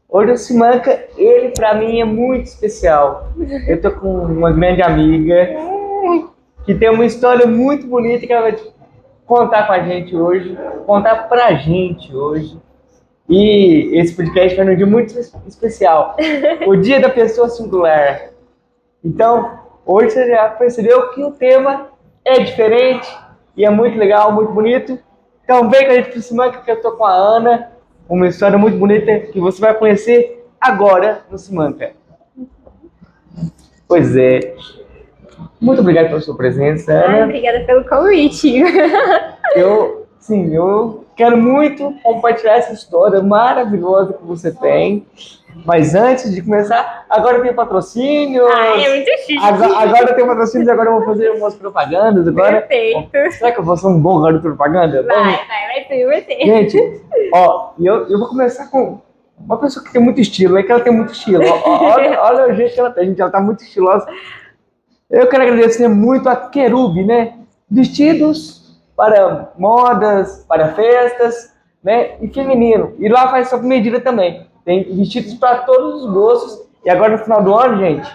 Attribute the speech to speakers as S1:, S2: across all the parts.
S1: Hoje o Simanca, ele pra mim é muito especial. Eu tô com uma grande amiga que tem uma história muito bonita que ela vai contar com a gente hoje, contar pra gente hoje. E esse podcast foi num dia muito especial, o Dia da Pessoa Singular. Então, hoje você já percebeu que o tema é diferente e é muito legal, muito bonito. Então, vem com a gente pro Simanca, que eu tô com a Ana, uma história muito bonita que você vai conhecer agora no Simanca. Pois é. Muito obrigado pela sua presença, Ana.
S2: Obrigada pelo convite.
S1: Eu quero muito compartilhar essa história maravilhosa que você tem. Mas antes de começar, agora tem patrocínio.
S2: É muito chique.
S1: Agora tem patrocínios, agora eu vou fazer umas propagandas. Agora.
S2: Perfeito.
S1: Será que eu vou ser um bom garoto de propaganda?
S2: Vai ter.
S1: Gente, ó, eu vou começar com uma pessoa que tem muito estilo, é que ela tem muito estilo. Olha o jeito que ela tem, gente, ela tá muito estilosa. Eu quero agradecer muito a Querub, né? Vestidos para modas, para festas, né? E feminino. E lá faz sob medida também. Tem vestidos para todos os gostos. E agora no final do ano, gente,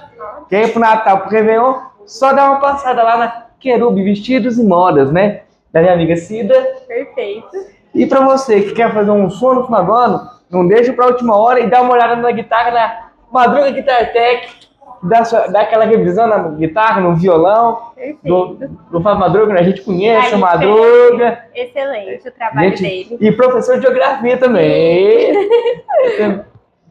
S1: quem é pro Natal, pro Réveillon, só dá uma passada lá na Querub Vestidos e Modas, né? Da minha amiga Cida.
S2: Perfeito.
S1: E para você que quer fazer um som no final do ano, não deixa para a última hora e dá uma olhada na guitarra, na Madruga Guitar Tech. Dá aquela revisão na guitarra, no violão, do Fábio Madruga, né? A gente conhece o Madruga.
S2: Excelente o trabalho dele.
S1: E professor de geografia também.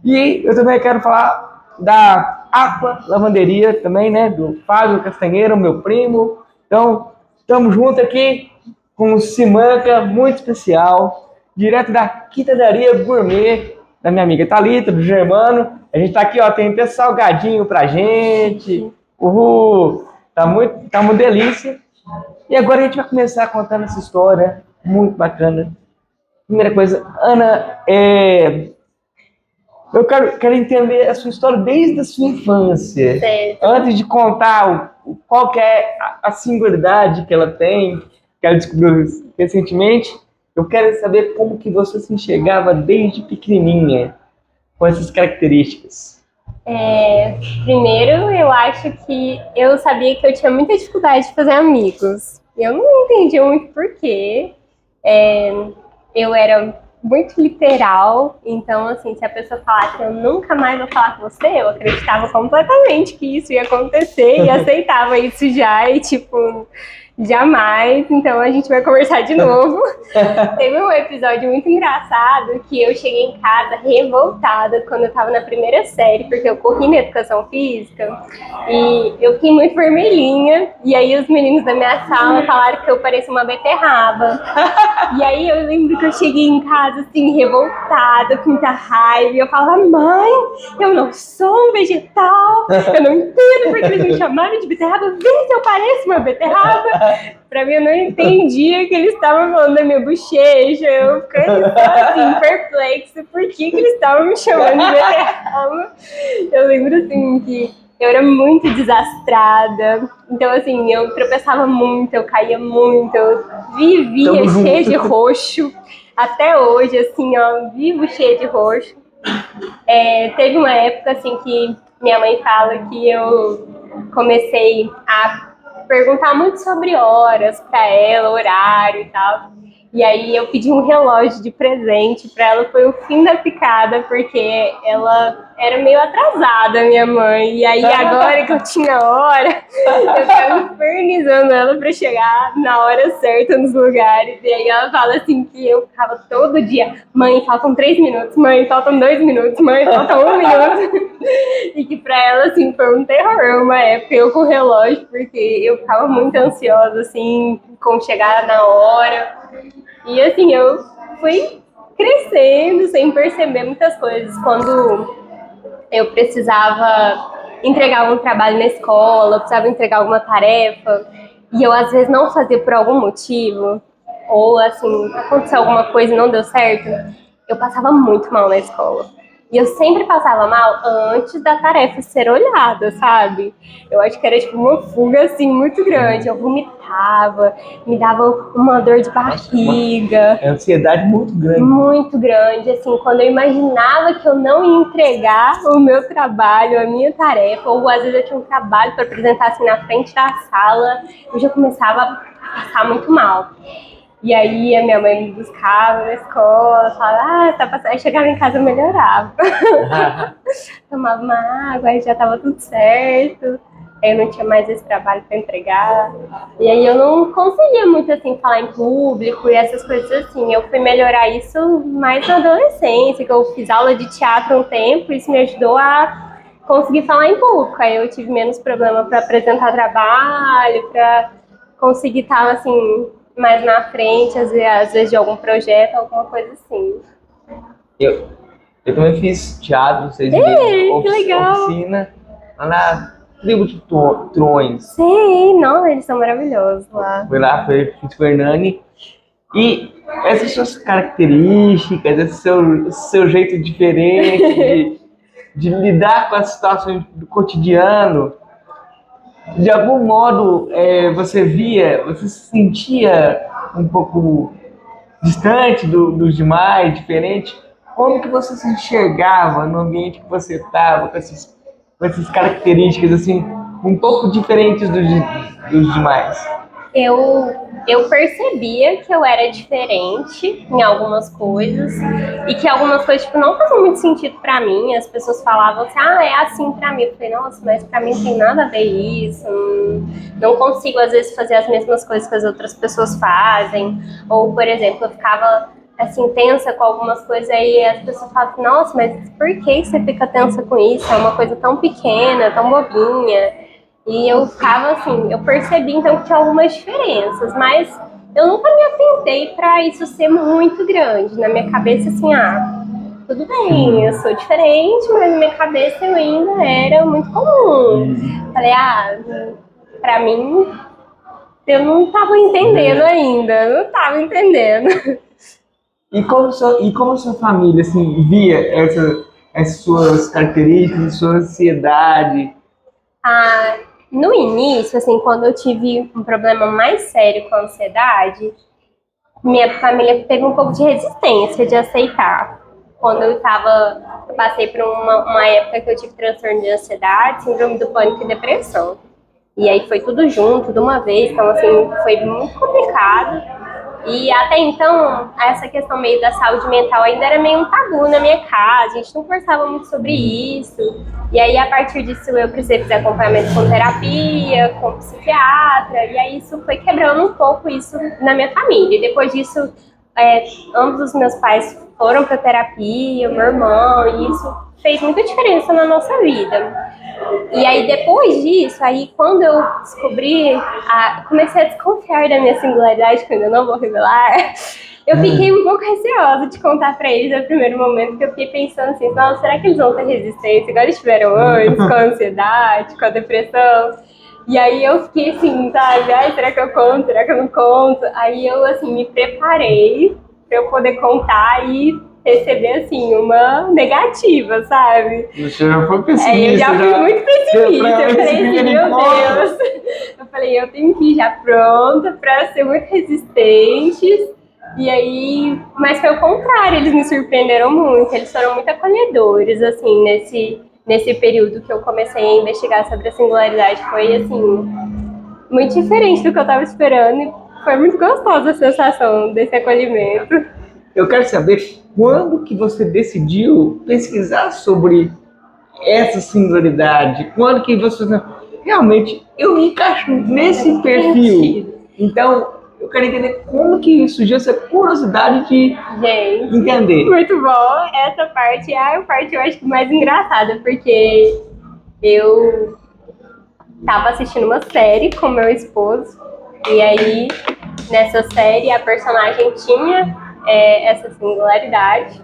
S1: E eu também quero falar da Aqua Lavanderia também, né? Do Fábio Castanheira, meu primo. Então, estamos juntos aqui com o Simanca, muito especial, direto da Quitadaria Gourmet, da minha amiga Thalita, do Germano. A gente tá aqui, ó, tem até salgadinho pra gente. Uhul! Tá uma delícia. E agora a gente vai começar contando essa história muito bacana. Primeira coisa, Ana, eu quero entender a sua história desde a sua infância.
S2: Certo.
S1: Antes de contar qual que é a singularidade que ela tem, que ela descobriu recentemente, eu quero saber como que você se enxergava desde pequenininha com essas características.
S2: Primeiro, eu acho que eu sabia que eu tinha muita dificuldade de fazer amigos. Eu não entendia muito porquê. Eu era muito literal, então, assim, se a pessoa falasse eu nunca mais vou falar com você, eu acreditava completamente que isso ia acontecer e aceitava isso já e, tipo, jamais. Então, a gente vai conversar de novo. Teve um episódio muito engraçado que eu cheguei em casa revoltada quando eu tava na primeira série, porque eu corri na educação física e eu fiquei muito vermelhinha. E aí os meninos da minha sala falaram que eu parecia uma beterraba. E aí eu lembro que eu cheguei em casa assim, revoltada, com muita raiva, e eu falava, mãe, eu não sou um vegetal, eu não entendo porque eles me chamaram de beterraba, vê se eu pareço uma beterraba. Pra mim, eu não entendia que eles estavam falando da minha bochecha. Eu fiquei assim, perplexa. Por que eles estavam me chamando de beterraba? Eu lembro, assim, que eu era muito desastrada. Então, assim, eu tropeçava muito, eu caía muito. Eu vivia cheia de roxo. Até hoje, assim, ó, vivo cheia de roxo. Teve uma época, assim, que minha mãe fala que eu comecei a perguntar muito sobre horas pra ela, horário e tal. E aí eu pedi um relógio de presente pra ela, foi o fim da picada, porque ela era meio atrasada, minha mãe. E aí agora que eu tinha hora, eu tava infernizando ela pra chegar na hora certa nos lugares. E aí ela fala assim que eu ficava todo dia, mãe, faltam 3 minutos, mãe, faltam 2 minutos, mãe, faltam 1 minuto. E que pra ela, assim, foi um terror uma época, eu com o relógio, porque eu ficava muito ansiosa, assim, com chegar na hora. E assim, eu fui crescendo sem perceber muitas coisas. Quando eu precisava entregar algum trabalho na escola, eu precisava entregar alguma tarefa, e eu às vezes não fazia por algum motivo, ou assim, aconteceu alguma coisa e não deu certo, eu passava muito mal na escola. E eu sempre passava mal antes da tarefa ser olhada, sabe? Eu acho que era tipo uma fuga assim muito grande. Eu vomitava, me dava uma dor de barriga.
S1: É ansiedade muito grande.
S2: Muito grande, assim, quando eu imaginava que eu não ia entregar o meu trabalho, a minha tarefa, ou às vezes eu tinha um trabalho para apresentar assim na frente da sala, eu já começava a passar muito mal. E aí a minha mãe me buscava na escola, falava, tá passando. Aí chegava em casa eu melhorava. Tomava uma água, aí já tava tudo certo. Aí eu não tinha mais esse trabalho para entregar. E aí eu não conseguia muito assim falar em público e essas coisas assim. Eu fui melhorar isso mais na adolescência, que eu fiz aula de teatro um tempo, isso me ajudou a conseguir falar em público. Aí eu tive menos problema para apresentar trabalho, para conseguir estar assim mais na frente, às vezes de algum projeto, alguma coisa assim.
S1: Eu, eu também fiz teatro 6 meses,
S2: Que legal!
S1: oficina, lá na Tribo de Trões.
S2: Sim, não, eles são maravilhosos lá.
S1: Fui lá, fiz com o Hernani. E essas suas características, esse seu jeito diferente de lidar com as situações do cotidiano, de algum modo você se sentia um pouco distante dos demais, diferente. Como que você se enxergava no ambiente que você estava, com essas características assim, um pouco diferentes dos demais?
S2: Eu percebia que eu era diferente em algumas coisas e que algumas coisas tipo, não faziam muito sentido pra mim. As pessoas falavam assim, é assim pra mim. Eu falei, nossa, mas pra mim não tem nada a ver isso. Não consigo, às vezes, fazer as mesmas coisas que as outras pessoas fazem. Ou, por exemplo, eu ficava assim, tensa com algumas coisas, aí as pessoas falam, nossa, mas por que você fica tensa com isso? É uma coisa tão pequena, tão bobinha. E eu ficava assim, eu percebi então que tinha algumas diferenças, mas eu nunca me atentei para isso ser muito grande. Na minha cabeça, assim, tudo bem, eu sou diferente, mas na minha cabeça eu ainda era muito comum. Falei, pra mim, eu não tava entendendo ainda, não tava entendendo.
S1: E como a sua família assim, via essas suas características, sua ansiedade?
S2: No início, assim, quando eu tive um problema mais sério com a ansiedade, minha família teve um pouco de resistência de aceitar. Quando eu passei por uma época que eu tive transtorno de ansiedade, síndrome do pânico e depressão. E aí foi tudo junto, de uma vez, então assim, foi muito complicado. E até então, essa questão meio da saúde mental ainda era meio um tabu na minha casa, a gente não conversava muito sobre isso. E aí, a partir disso, eu precisei fazer acompanhamento com terapia, com psiquiatra, e aí isso foi quebrando um pouco isso na minha família. E depois disso, ambos os meus pais foram para terapia, o meu irmão, e isso fez muita diferença na nossa vida. E aí, depois disso, quando eu descobri, comecei a desconfiar da minha singularidade, que eu ainda não vou revelar, eu fiquei um pouco receosa de contar pra eles no primeiro momento, que eu fiquei pensando assim, nossa, será que eles vão ter resistência, igual eles tiveram antes, com a ansiedade, com a depressão? E aí eu fiquei assim, sabe, será que eu conto, será que eu não conto? Aí eu, assim, me preparei pra eu poder contar e receber, assim, uma negativa, sabe?
S1: Você já foi pessimista.
S2: Eu já fui muito pessimista. Eu falei assim, meu Deus. Eu falei, eu tenho que ir já pronta pra ser muito resistente. E aí, mas foi o contrário, eles me surpreenderam muito. Eles foram muito acolhedores, assim, nesse período que eu comecei a investigar sobre a singularidade. Foi, assim, muito diferente do que eu tava esperando. E foi muito gostosa a sensação desse acolhimento.
S1: Eu quero saber quando que você decidiu pesquisar sobre essa singularidade, quando que você realmente eu me encaixo nesse perfil. Então, eu quero entender como que surgiu essa curiosidade de entender.
S2: Muito bom. Essa parte é a parte eu acho que mais engraçada, porque eu tava assistindo uma série com meu esposo, e aí nessa série a personagem tinha essa singularidade.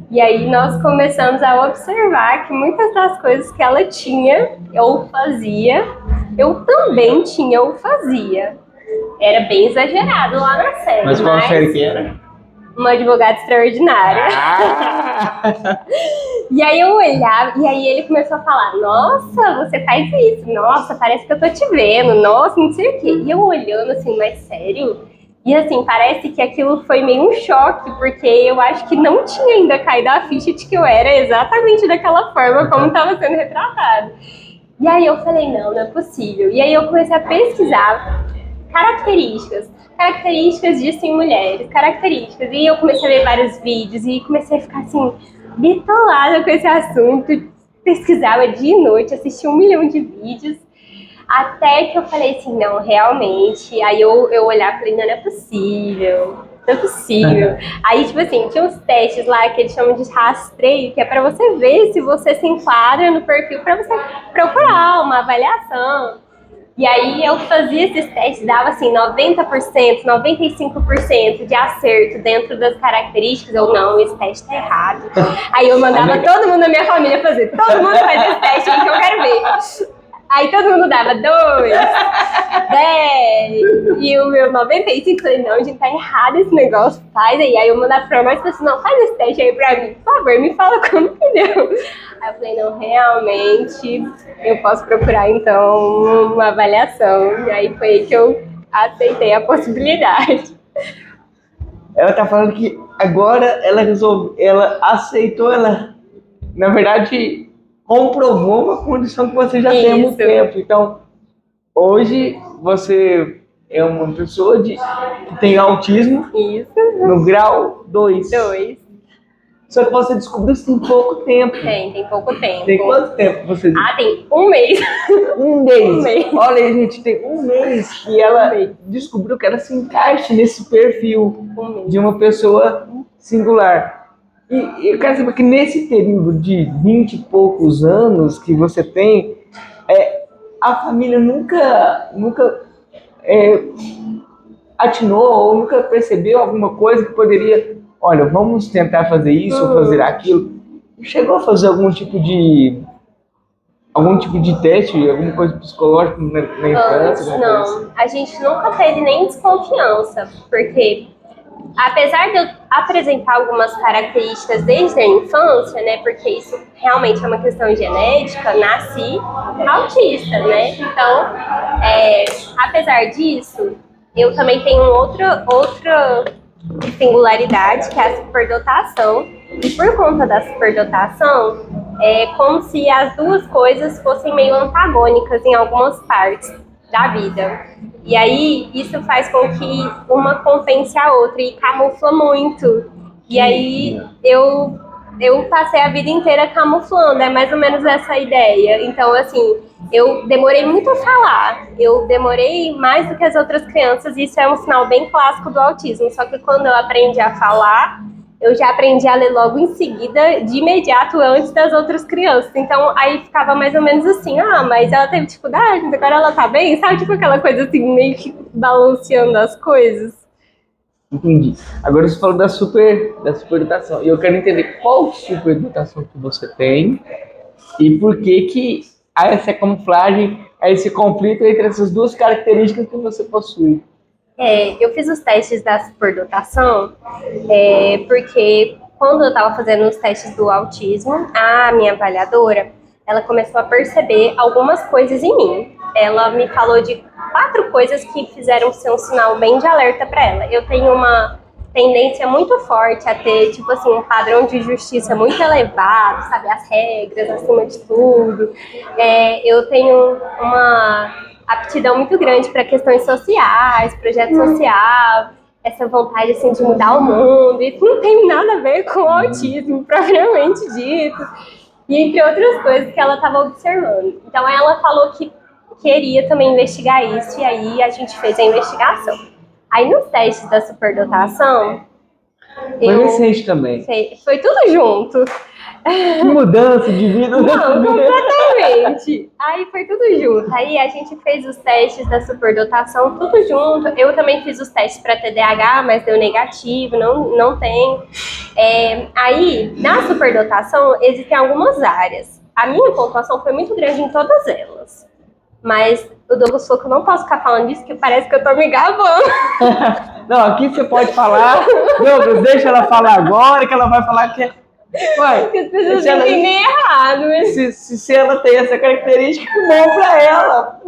S2: E aí nós começamos a observar que muitas das coisas que ela tinha ou fazia, eu também tinha ou fazia. Era bem exagerado lá na série.
S1: Mas qual série que era?
S2: uma advogada extraordinária. E aí eu olhava, e aí ele começou a falar, nossa, você faz isso, nossa, parece que eu tô te vendo, nossa, não sei o quê. E eu olhando assim, mas sério? E assim, parece que aquilo foi meio um choque, porque eu acho que não tinha ainda caído a ficha de que eu era exatamente daquela forma como estava sendo retratado. E aí eu falei, não é possível. E aí eu comecei a pesquisar características disso em mulheres, características. E eu comecei a ver vários vídeos e comecei a ficar assim, bitolada com esse assunto. Pesquisava dia e noite, assistia 1 milhão de vídeos. Até que eu falei assim, não, realmente. Aí eu olhava e falei, não é possível. Não é possível. Aí, tipo assim, tinha uns testes lá que eles chamam de rastreio, que é pra você ver se você se enquadra no perfil, pra você procurar uma avaliação. E aí eu fazia esses testes, dava assim 90%, 95% de acerto dentro das características. Eu, não, esse teste tá errado. Aí eu mandava todo mundo da minha família fazer. Todo mundo faz esse teste aí que eu quero ver. Aí todo mundo dava 2, 10, e o meu 95, falei, não, gente, tá errado esse negócio, faz aí. Aí eu mandava pra mais pessoas, não, faz esse teste aí pra mim, por favor, me fala como que deu. Aí eu falei, não, realmente, eu posso procurar, então, uma avaliação. E aí foi aí que eu aceitei a possibilidade.
S1: Ela tá falando que agora ela aceitou, ela, na verdade, comprovou uma condição que você já tem há muito tempo. Então, hoje você é uma pessoa que tem autismo no grau 2. Só que você descobriu isso tem pouco tempo.
S2: Tem pouco tempo.
S1: Tem quanto tempo você descobriu?
S2: Tem 1 mês.
S1: 1 mês. Olha aí, gente, tem 1 mês que ela descobriu que ela se encaixa nesse perfil de uma pessoa singular. E eu quero saber que nesse período de 20 e poucos anos que você tem, a família nunca atinou ou nunca percebeu alguma coisa que poderia, olha, vamos tentar fazer isso ou fazer aquilo. Chegou a fazer algum tipo de teste, alguma coisa psicológica na infância?
S2: Não, a gente nunca teve nem desconfiança, porque apesar de eu apresentar algumas características desde a infância, né, porque isso realmente é uma questão genética, nasci autista, né, então, apesar disso, eu também tenho outra singularidade, que é a superdotação, e por conta da superdotação, é como se as duas coisas fossem meio antagônicas em algumas partes da vida. E aí, isso faz com que uma compense a outra e camufla muito. E aí, eu passei a vida inteira camuflando, é mais ou menos essa ideia. Então, assim, eu demorei muito a falar, eu demorei mais do que as outras crianças, e isso é um sinal bem clássico do autismo. Só que quando eu aprendi a falar, eu já aprendi a ler logo em seguida, de imediato, antes das outras crianças. Então, aí ficava mais ou menos assim, mas ela teve dificuldade, mas agora ela tá bem, sabe? Tipo aquela coisa assim, meio que balanceando as coisas.
S1: Entendi. Agora você falou da superdotação. E eu quero entender qual superdotação que você tem e por que há essa camuflagem, há esse conflito entre essas duas características que você possui.
S2: Eu fiz os testes da superdotação porque quando eu estava fazendo os testes do autismo, a minha avaliadora, ela começou a perceber algumas coisas em mim. Ela me falou de 4 coisas que fizeram ser um sinal bem de alerta para ela. Eu tenho uma tendência muito forte a ter, tipo assim, um padrão de justiça muito elevado, sabe? As regras acima de tudo. Eu tenho uma aptidão muito grande para questões sociais, projeto social, essa vontade assim de mudar o mundo. Isso não tem nada a ver com o autismo propriamente dito, e entre outras coisas que ela estava observando. Então ela falou que queria também investigar isso, e aí a gente fez a investigação. Aí nos testes da superdotação,
S1: foi recente também.
S2: Foi tudo junto.
S1: Mudança de vida.
S2: Não, completamente. Aí foi tudo junto. Aí a gente fez os testes da superdotação, tudo junto. Eu também fiz os testes para TDAH, mas deu negativo, não tem. Aí, na superdotação, existem algumas áreas. A minha pontuação foi muito grande em todas elas. Mas o Douglas falou que eu não posso ficar falando disso, que parece que eu tô me gabando.
S1: Não, aqui você pode falar. Douglas, deixa ela falar agora, que ela vai falar que é. Ué,
S2: Porque as pessoas
S1: se ela-
S2: entendem errado.
S1: se ela tem essa característica, que bom pra ela.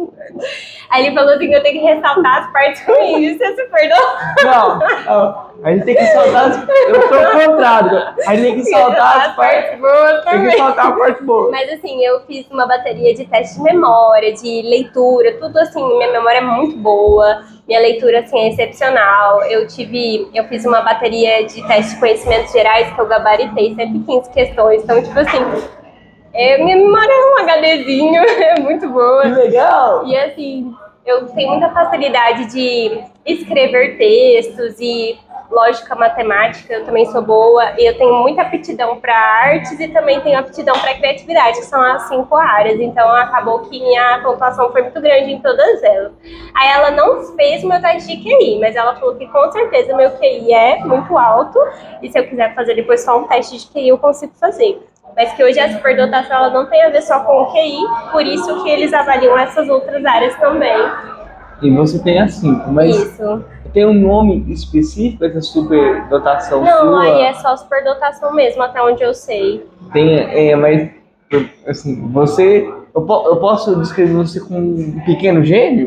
S2: Aí ele falou assim que eu tenho que ressaltar as partes ruins. Você se perdoa?
S1: Não, a gente tem que saltar as. Eu sou o contrário. A gente tem que saltar as partes.
S2: boas
S1: Tem que
S2: também.
S1: saltar a parte boa.
S2: Mas assim, eu fiz uma bateria de teste de memória, de leitura, tudo assim, minha memória é muito boa, minha leitura assim é excepcional. Eu fiz uma bateria de teste de conhecimentos gerais que eu gabaritei 115 questões, então tipo assim, minha memória é um HDzinho, é muito boa.
S1: Que legal!
S2: E assim, eu tenho muita facilidade de escrever textos e lógica matemática, eu também sou boa. E eu tenho muita aptidão para artes e também tenho aptidão para criatividade, que são as 5 áreas. Então acabou que minha pontuação foi muito grande em todas elas. Aí ela não fez o meu teste de QI, mas ela falou que com certeza meu QI é muito alto. E se eu quiser fazer depois só um teste de QI, eu consigo fazer. Mas que hoje a superdotação ela não tem a ver só com o QI, por isso que eles avaliam essas outras áreas também.
S1: E você tem a 5, mas
S2: Isso.
S1: tem um nome específico essa superdotação
S2: Não,
S1: sua?
S2: aí é só superdotação mesmo, até onde eu sei.
S1: Tem, mas assim, você. Eu posso descrever você como um pequeno gênio?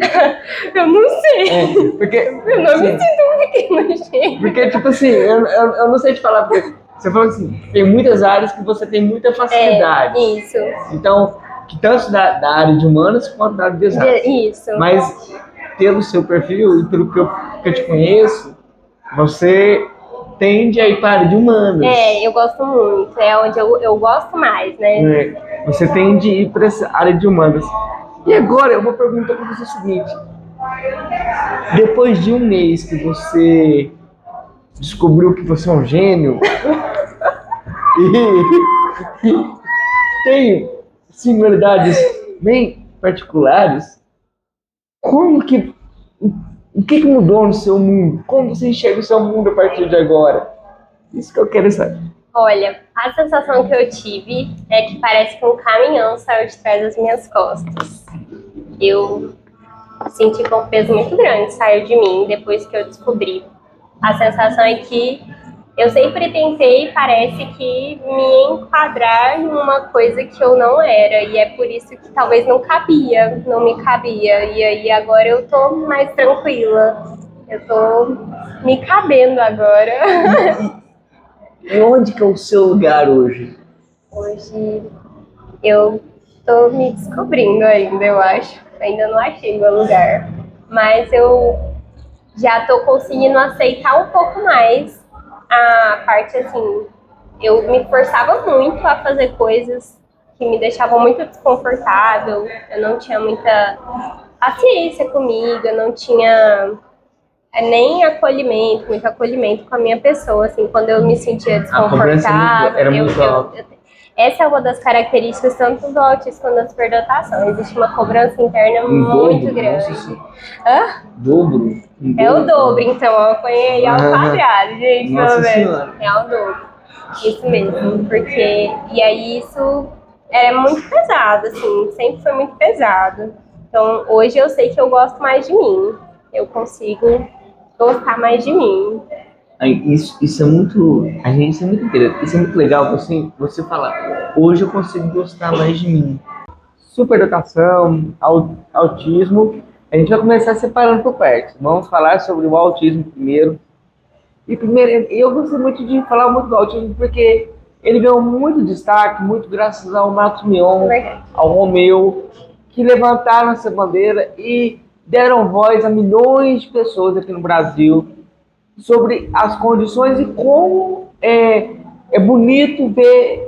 S2: Eu não sei.
S1: Porque.
S2: Eu não me sinto um pequeno gênio.
S1: Porque, tipo assim, eu não sei te falar, porque você falou assim, tem muitas áreas que você tem muita facilidade.
S2: Isso.
S1: Então, que tanto da área de humanas quanto da área de exatas.
S2: Isso.
S1: Mas, pelo seu perfil e pelo que eu te conheço, você tende a ir para a área de humanas.
S2: Eu gosto muito. É onde eu gosto mais, né?
S1: Você tende a ir para essa área de humanas. E agora, eu vou perguntar para você o seguinte. Depois de um mês que você descobriu que você é um gênio e tem singularidades bem particulares, o que mudou no seu mundo? Como você enxerga o seu mundo a partir de agora? Isso que eu quero saber.
S2: Olha, a sensação que eu tive é que parece que um caminhão saiu de trás das minhas costas. Eu senti que um peso muito grande saiu de mim depois que eu descobri. A sensação é que eu sempre tentei, parece que, me enquadrar em uma coisa que eu não era. E é por isso que talvez não me cabia. E aí agora eu tô mais tranquila. Eu tô me cabendo agora.
S1: E onde que é o seu lugar hoje?
S2: Hoje eu tô me descobrindo ainda, eu acho. Ainda não achei meu lugar. Mas eu já tô conseguindo aceitar um pouco mais a parte assim. Eu me forçava muito a fazer coisas que me deixavam muito desconfortável. Eu não tinha muita paciência comigo, eu não tinha nem muito acolhimento com a minha pessoa, assim, quando eu me sentia
S1: A cobrança
S2: desconfortável.
S1: era muito alta.
S2: Essa é uma das características tanto do autismo quanto da superdotação. Existe uma cobrança interna muito
S1: dobro,
S2: grande.
S1: nossa,
S2: Hã?
S1: dobro?
S2: É o dobro, então. Eu apanhei ao quadrado, gente,
S1: Nossa
S2: pelo menos.
S1: Senhora.
S2: É o dobro. Isso mesmo, porque... E aí isso era muito pesado, assim, sempre foi muito pesado. Então, hoje eu sei que eu gosto mais de mim. Eu consigo gostar mais de mim.
S1: Isso é muito. A gente, isso é muito interessante. Isso é muito legal você falar. Hoje eu consigo gostar mais de mim. Superdotação, autismo. A gente vai começar separando por partes. Vamos falar sobre o autismo primeiro. E primeiro, eu gostei muito de falar muito do autismo porque ele ganhou muito destaque, muito graças ao Marcos Mion, ao Romeu, que levantaram essa bandeira e deram voz a milhões de pessoas aqui no Brasil sobre as condições e como é bonito ver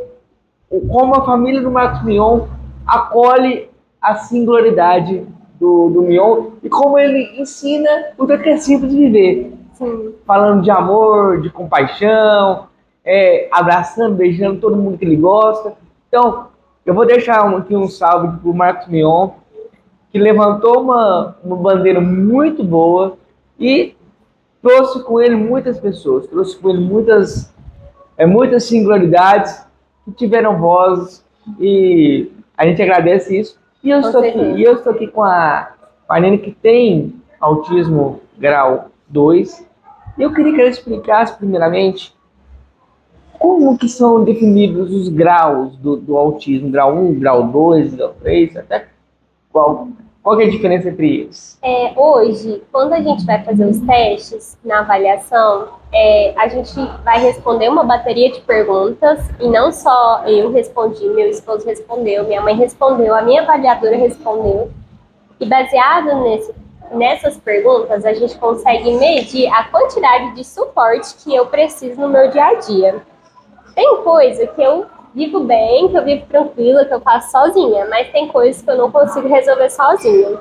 S1: como a família do Marcos Mion acolhe a singularidade do Mion e como ele ensina o que é simples de viver.
S2: Sim.
S1: Falando de amor, de compaixão, abraçando, beijando todo mundo que ele gosta. Então, eu vou deixar aqui um salve para o Marcos Mion, que levantou uma bandeira muito boa e trouxe com ele muitas pessoas, trouxe com ele muitas singularidades que tiveram vozes e a gente agradece isso. E eu
S2: Com
S1: estou aqui,
S2: certeza.
S1: e eu estou aqui com a Nene que tem autismo grau 2. E eu queria que ela explicasse, primeiramente, como que são definidos os graus do autismo, grau um, grau 2, grau 3, até qual que é a diferença entre eles?
S2: Hoje, quando a gente vai fazer os testes na avaliação, a gente vai responder uma bateria de perguntas e não só eu respondi, meu esposo respondeu, minha mãe respondeu, a minha avaliadora respondeu. E baseado nessas perguntas, a gente consegue medir a quantidade de suporte que eu preciso no meu dia a dia. Tem coisa que eu vivo bem, que eu vivo tranquila, que eu faço sozinha, mas tem coisas que eu não consigo resolver sozinha.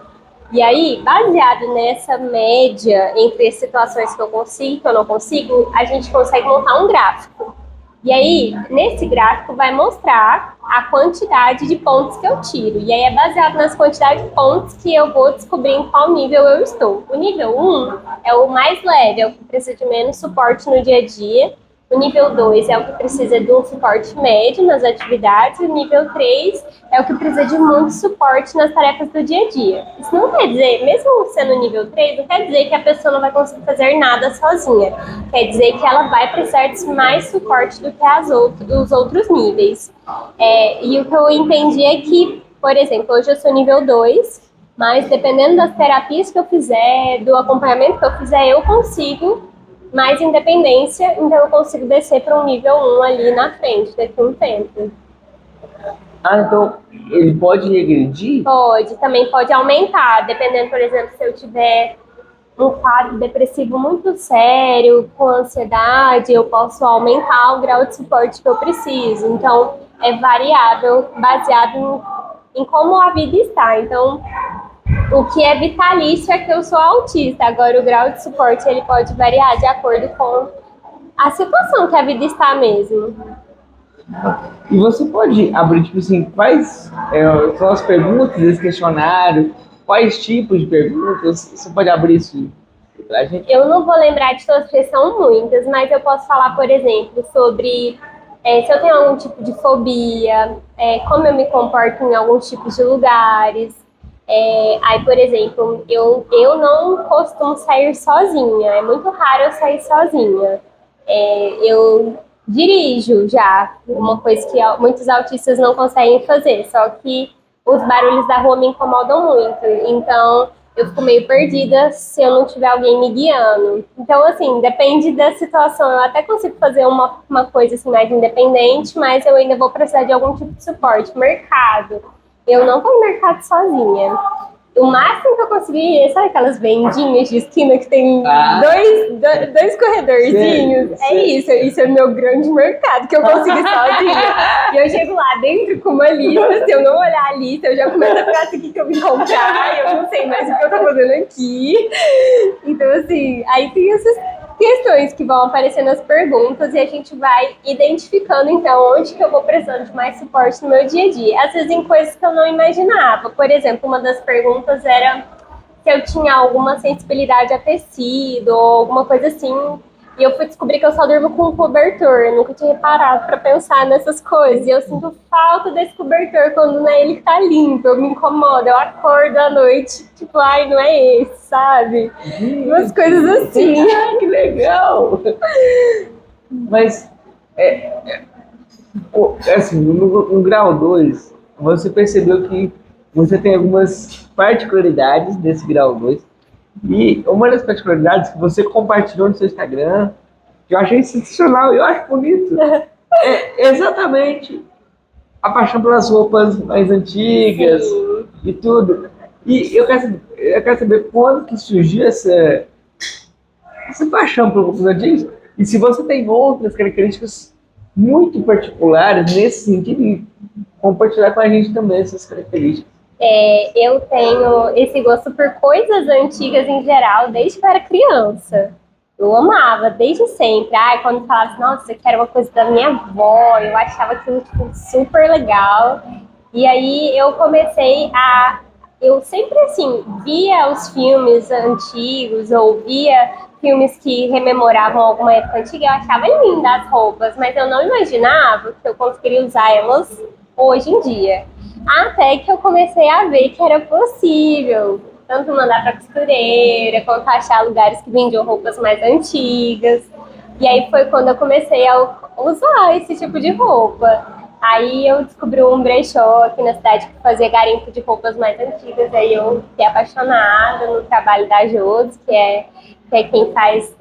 S2: E aí, baseado nessa média entre as situações que eu consigo e que eu não consigo, a gente consegue montar um gráfico. E aí, nesse gráfico vai mostrar a quantidade de pontos que eu tiro. E aí é baseado nas quantidades de pontos que eu vou descobrir em qual nível eu estou. O nível um é o mais leve, é o que precisa de menos suporte no dia a dia. O nível 2 é o que precisa de um suporte médio nas atividades. O nível 3 é o que precisa de muito suporte nas tarefas do dia a dia. Isso não quer dizer, mesmo sendo nível 3, não quer dizer que a pessoa não vai conseguir fazer nada sozinha. Quer dizer que ela vai precisar de mais suporte do que os outros níveis. E o que eu entendi é que, por exemplo, hoje eu sou nível 2, mas dependendo das terapias que eu fizer, do acompanhamento que eu fizer, eu consigo mais independência, então eu consigo descer para um nível um ali na frente, daqui a um tempo.
S1: Ah, então ele pode regredir?
S2: Pode, também pode aumentar, dependendo, por exemplo, se eu tiver um quadro depressivo muito sério, com ansiedade, eu posso aumentar o grau de suporte que eu preciso. Então, é variável, baseado em como a vida está. Então, o que é vitalício é que eu sou autista. Agora, o grau de suporte ele pode variar de acordo com a situação que a vida está mesmo.
S1: E você pode abrir, tipo assim, quais são as perguntas desse questionário? Quais tipos de perguntas? Você pode abrir isso pra gente?
S2: Eu não vou lembrar de todas, porque são muitas, mas eu posso falar, por exemplo, sobre se eu tenho algum tipo de fobia, como eu me comporto em alguns tipos de lugares. Aí, por exemplo, eu não costumo sair sozinha, é muito raro eu sair sozinha. Eu dirijo já, uma coisa que muitos autistas não conseguem fazer, só que os barulhos da rua me incomodam muito, então eu fico meio perdida se eu não tiver alguém me guiando. Então, assim, depende da situação. Eu até consigo fazer uma coisa assim mais independente, mas eu ainda vou precisar de algum tipo de suporte. Mercado. Eu não vou em mercado sozinha. O máximo que eu consegui é, sabe aquelas vendinhas de esquina que tem dois corredorzinhos? Isso é meu grande mercado, que eu consigo sozinha. E eu chego lá dentro com uma lista, se eu não olhar a lista, eu já começo a ficar assim, o que eu vim comprar, eu não sei mais o que eu tô fazendo aqui. Então, assim, aí tem essas questões que vão aparecer nas perguntas e a gente vai identificando, então, onde que eu vou precisando de mais suporte no meu dia a dia. Às vezes em coisas que eu não imaginava. Por exemplo, uma das perguntas era se eu tinha alguma sensibilidade a tecido ou alguma coisa assim. E eu fui descobrir que eu só durmo com um cobertor. Eu nunca tinha reparado para pensar nessas coisas. E eu sinto falta desse cobertor quando não é ele que tá limpo. Eu me incomodo. Eu acordo à noite, tipo, ai, não é esse, sabe? Umas coisas assim.
S1: Ah, que legal! Mas, assim, no grau 2 você percebeu que você tem algumas particularidades desse grau 2. E uma das particularidades que você compartilhou no seu Instagram, que eu achei sensacional, eu acho bonito, é exatamente a paixão pelas roupas mais antigas e tudo. E eu quero saber quando que surgiu essa paixão por roupas antigas e se você tem outras características muito particulares nesse sentido e compartilhar com a gente também essas características.
S2: Eu tenho esse gosto por coisas antigas em geral, desde que eu era criança. Eu amava, desde sempre. Ai, quando falava assim, nossa, eu quero uma coisa da minha avó, eu achava aquilo tipo, super legal. E aí eu comecei a. Eu sempre, assim, via os filmes antigos, ou via filmes que rememoravam alguma época antiga, eu achava lindas as roupas, mas eu não imaginava que eu conseguiria usar elas hoje em dia. Até que eu comecei a ver que era possível tanto mandar para costureira, quanto achar lugares que vendiam roupas mais antigas. E aí foi quando eu comecei a usar esse tipo de roupa. Aí eu descobri um brechó aqui na cidade que fazia garimpo de roupas mais antigas. Aí eu fiquei apaixonada no trabalho da Jodes, que é quem faz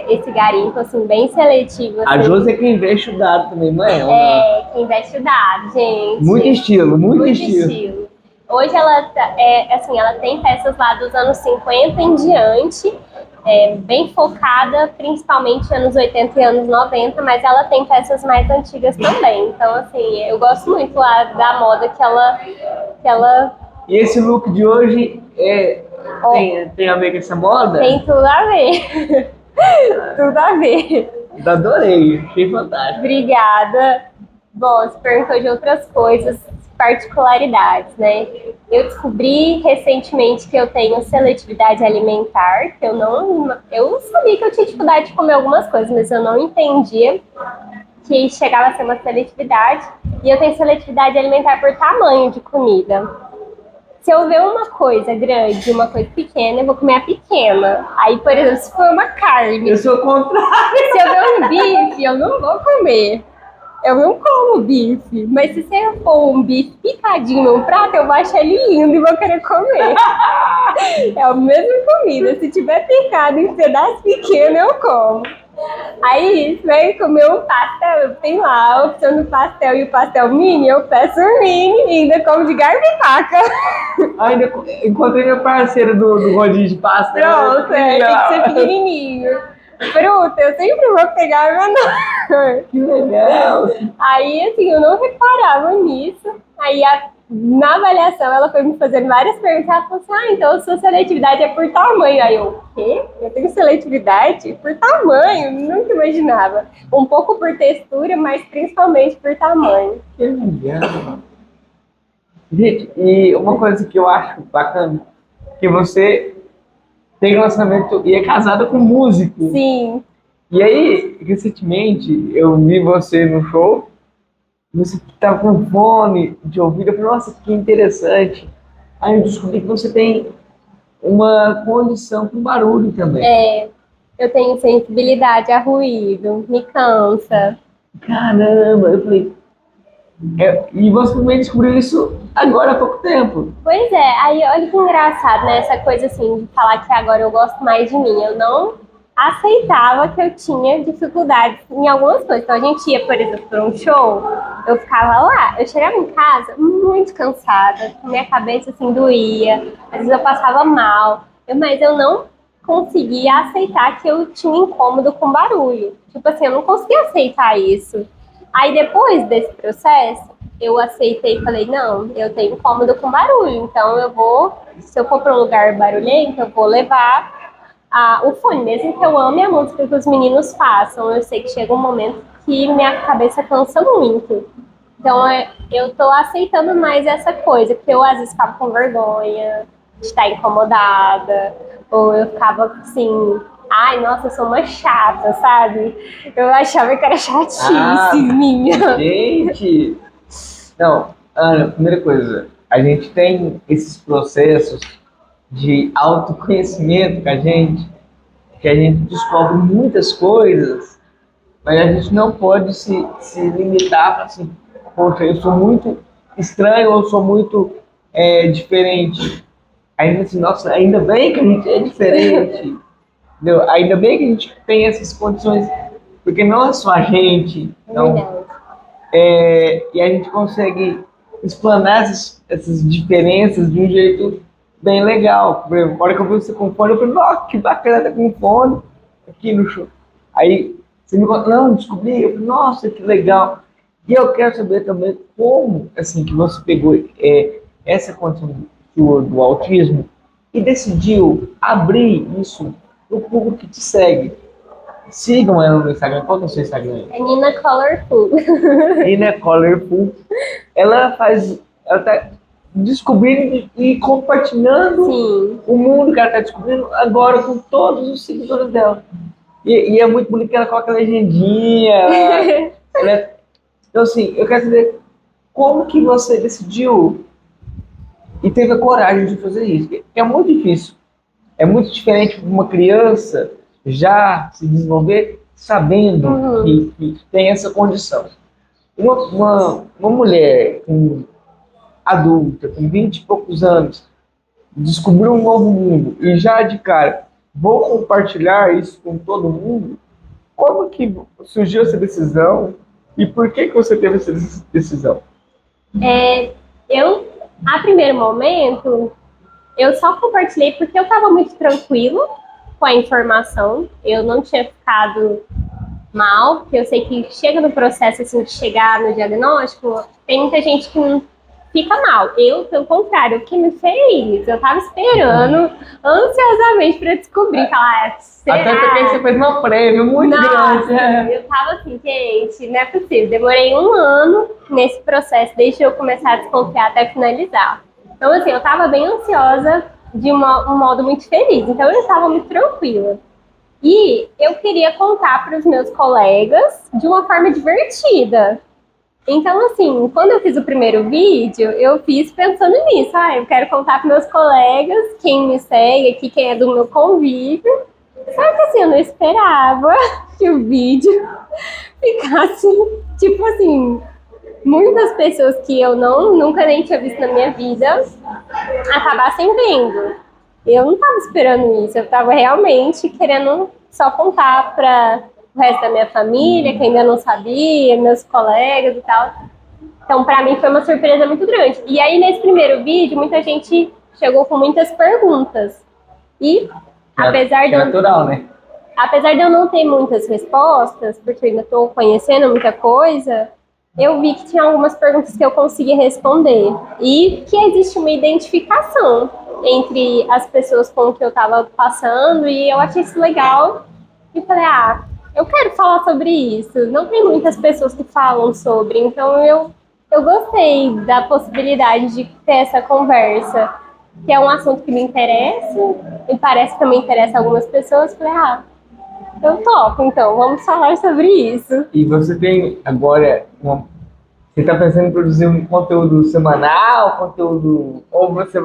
S2: esse garimpo assim, bem seletivo. Assim.
S1: A Josi é quem veste o dado também, não é?
S2: Quem veste o dado, gente.
S1: Muito estilo, muito estilo.
S2: Hoje ela, assim, ela tem peças lá dos anos 50 em diante, bem focada, principalmente anos 80 e anos 90, mas ela tem peças mais antigas também. Então, assim, eu gosto muito lá da moda que ela...
S1: E esse look de hoje tem a ver com essa moda?
S2: Tem tudo a ver. Tudo a ver.
S1: Adorei, achei fantástico.
S2: Obrigada. Bom, você perguntou de outras coisas, particularidades, né? Eu descobri recentemente que eu tenho seletividade alimentar, que eu sabia que eu tinha dificuldade de comer algumas coisas, mas eu não entendia que chegava a ser uma seletividade. E eu tenho seletividade alimentar por tamanho de comida. Se eu ver uma coisa grande e uma coisa pequena, eu vou comer a pequena. Aí, por exemplo, se for uma carne...
S1: Eu sou o contrário.
S2: Se eu ver um bife, eu não vou comer. Eu não como bife. Mas se você for um bife picadinho no prato, eu vou achar ele lindo e vou querer comer. É a mesma comida. Se tiver picado em pedaço pequeno, eu como. Aí, vem comer um pastel, tem lá a opção do pastel e o pastel mini, eu peço o mini e ainda como de garfo e faca.
S1: Ainda encontrei meu parceiro do rodízio de pasta.
S2: Pronto, tem que ser pequenininho. Fruta, eu sempre vou pegar a menor.
S1: Que legal.
S2: Aí, assim, eu não reparava nisso. Aí, na avaliação, ela foi me fazendo várias perguntas. Ela falou assim, então a sua seletividade é por tamanho. Aí eu, o quê? Eu tenho seletividade por tamanho? Nunca imaginava. Um pouco por textura, mas principalmente por tamanho.
S1: Que legal. Gente, e uma coisa que eu acho bacana, que você tem relacionamento e é casada com músico.
S2: Sim.
S1: E aí, recentemente, eu vi você no show, você estava com fone de ouvido, eu falei, nossa, que interessante. Aí eu descobri que você tem uma condição com barulho também.
S2: Eu tenho sensibilidade a ruído, me cansa.
S1: Caramba, eu falei... e você também descobriu isso agora há pouco tempo.
S2: Pois é, aí olha que engraçado, né? Essa coisa assim de falar que agora eu gosto mais de mim. Eu não aceitava que eu tinha dificuldades em algumas coisas. Então a gente ia, por exemplo, para um show, eu ficava lá, eu chegava em casa muito cansada, minha cabeça assim doía, às vezes eu passava mal, mas eu não conseguia aceitar que eu tinha incômodo com barulho. Tipo assim, eu não conseguia aceitar isso. Aí depois desse processo, eu aceitei e falei, não, eu tenho incômodo com barulho, então se eu for para um lugar barulhento, eu vou levar o fone, mesmo que eu ame a música que os meninos façam, eu sei que chega um momento que minha cabeça cansa muito. Então eu tô aceitando mais essa coisa, porque eu às vezes ficava com vergonha de estar incomodada, ou eu ficava assim, ai, nossa, eu sou uma chata, sabe? Eu achava que era chatice minha.
S1: Gente! Não, Ana, primeira coisa, a gente tem esses processos de autoconhecimento que a gente descobre muitas coisas, mas a gente não pode se limitar para assim, poxa, eu sou muito estranho ou sou muito diferente. Ainda assim, nossa, ainda bem que a gente é diferente. Entendeu? Ainda bem que a gente tem essas condições, porque não é só a gente. Não, e a gente consegue explanar essas diferenças de um jeito bem legal. Por exemplo, na hora que eu vi você com fone, eu falei, nossa, que bacana, tá com fone aqui no show. Aí você me conta, não, descobri, eu falei, nossa, que legal. E eu quero saber também como, assim, que você pegou essa condição do autismo e decidiu abrir isso para o público que te segue. Sigam ela no Instagram. Qual que é o seu Instagram?
S2: É Nina Colorful.
S1: Nina Colorful. Ela tá descobrindo e compartilhando
S2: Sim.
S1: o mundo que ela tá descobrindo agora com todos os seguidores dela. E é muito bonito que ela coloca a legendinha. Então, assim, eu quero saber como que você decidiu e teve a coragem de fazer isso? Porque é muito difícil. É muito diferente para uma criança já se desenvolver sabendo que tem essa condição. Uma mulher adulta, com 20 e poucos anos, descobriu um novo mundo e já de cara, vou compartilhar isso com todo mundo. Como que surgiu essa decisão e por que que você teve essa decisão?
S2: Eu, a primeiro momento, eu só compartilhei porque eu estava muito tranquilo com a informação. Eu não tinha ficado mal, porque eu sei que chega no processo assim, de chegar no diagnóstico, tem muita gente que não fica mal. Eu, pelo contrário, o que me fez? Eu tava esperando ansiosamente para descobrir, falar, será?
S1: Até porque você fez uma prévia muito
S2: Nossa,
S1: grande.
S2: eu tava assim, gente, não é possível. Demorei 1 ano nesse processo, desde eu começar a desconfiar até finalizar. Então, assim, eu tava bem ansiosa de um modo muito feliz. Então, eu estava muito tranquila. E eu queria contar para os meus colegas de uma forma divertida. Então, assim, quando eu fiz o primeiro vídeo, eu fiz pensando nisso. Ah, eu quero contar para meus colegas, quem me segue aqui, quem é do meu convívio. Só que assim, eu não esperava que o vídeo ficasse, tipo assim, muitas pessoas que eu nunca nem tinha visto na minha vida acabassem vendo. Eu não estava esperando isso, eu estava realmente querendo só contar para o resto da minha família, que ainda não sabia, meus colegas e tal. Então, para mim, foi uma surpresa muito grande. E aí, nesse primeiro vídeo, muita gente chegou com muitas perguntas. E, apesar de eu,
S1: Natural, né?
S2: apesar de eu não ter muitas respostas, porque eu ainda estou conhecendo muita coisa, eu vi que tinha algumas perguntas que eu consegui responder. E que existe uma identificação entre as pessoas com que eu estava passando, e eu achei isso legal. E falei, eu quero falar sobre isso. Não tem muitas pessoas que falam sobre, então eu gostei da possibilidade de ter essa conversa, que é um assunto que me interessa, e parece que também interessa algumas pessoas. Falei, eu topo, então, vamos falar sobre isso.
S1: E você tem agora você está pensando em produzir um conteúdo semanal, conteúdo ou você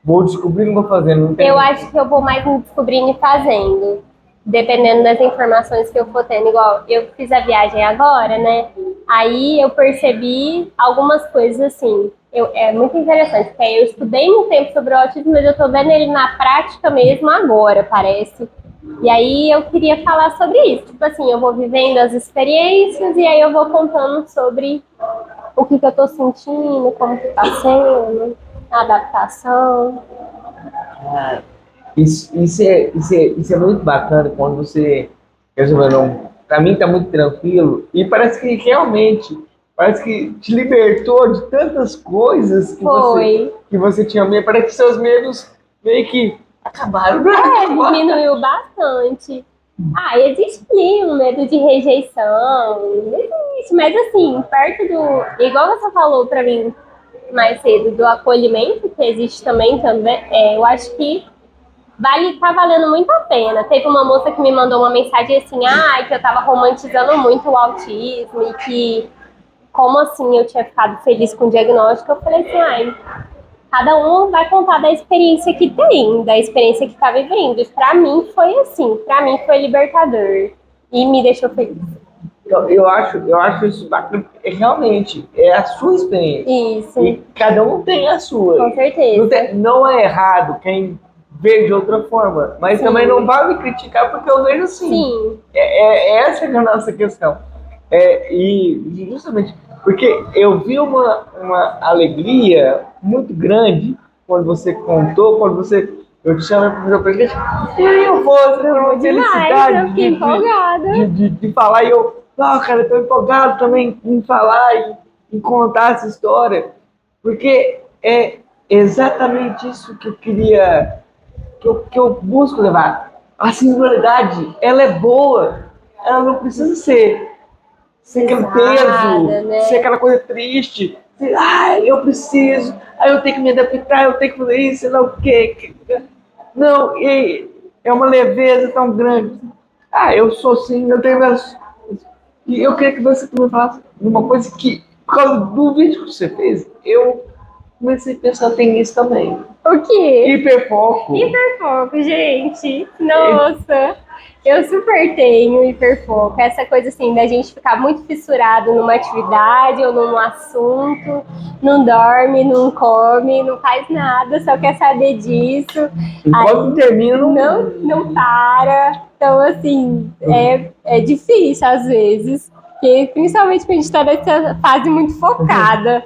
S1: vou descobrindo, vou fazendo, não tem.
S2: Eu acho que eu vou mais me descobrindo e fazendo, dependendo das informações que eu for tendo. Igual, eu fiz a viagem agora, né? Aí eu percebi algumas coisas assim. É muito interessante, porque aí eu estudei um tempo sobre o autismo, mas eu tô vendo ele na prática mesmo agora, parece. E aí eu queria falar sobre isso. Tipo assim, eu vou vivendo as experiências e aí eu vou contando sobre o que eu tô sentindo, como que tá sendo, a adaptação.
S1: Ah, isso é muito bacana quando você resolveu, não. Pra mim tá muito tranquilo e parece que realmente, parece que te libertou de tantas coisas
S2: Foi.
S1: que você tinha medo. Parece que seus medos meio que acabaram, né?
S2: Diminuiu bastante. Existe um medo de rejeição, existe, mas assim, perto do. Igual você falou pra mim mais cedo, do acolhimento, que existe também, eu acho que tá valendo muito a pena. Teve uma moça que me mandou uma mensagem assim, que eu tava romantizando muito o autismo e que, como assim, eu tinha ficado feliz com o diagnóstico. Eu falei assim, cada um vai contar da experiência que tem, da experiência que está vivendo. E para mim foi assim, para mim foi libertador e me deixou feliz.
S1: Eu acho isso bacana, realmente, é a sua experiência.
S2: Isso.
S1: E cada um tem a sua.
S2: Com certeza.
S1: Não é errado quem vê de outra forma, mas
S2: Sim.
S1: também não vai me criticar porque eu vejo assim.
S2: Sim.
S1: Essa que é a nossa questão. E justamente porque eu vi uma alegria muito grande quando você contou, eu te chamei para fazer o podcast, e aí eu vou ter uma felicidade
S2: eu fiquei empolgada.
S1: de falar, e cara, eu tô empolgado também em falar e contar essa história, porque é exatamente isso que eu queria, que eu busco levar. A singularidade, ela é boa, ela não precisa ser aquele peso,
S2: né?
S1: ser aquela coisa triste. Eu preciso, eu tenho que me adaptar, eu tenho que fazer isso, sei lá o quê. Não, é uma leveza tão grande. Eu sou assim, eu tenho minhas. E eu queria que você também falasse de uma coisa que Por causa do vídeo que você fez, eu comecei a pensar, tem isso também.
S2: O quê?
S1: Hiperfoco.
S2: Hiperfoco, gente. Nossa, eu super tenho hiperfoco. Essa coisa assim da gente ficar muito fissurado numa atividade ou num assunto, não dorme, não come, não faz nada, só quer saber disso.
S1: Enquanto termina,
S2: Não para. Então, assim, é difícil às vezes, porque, principalmente quando a gente está nessa fase muito focada.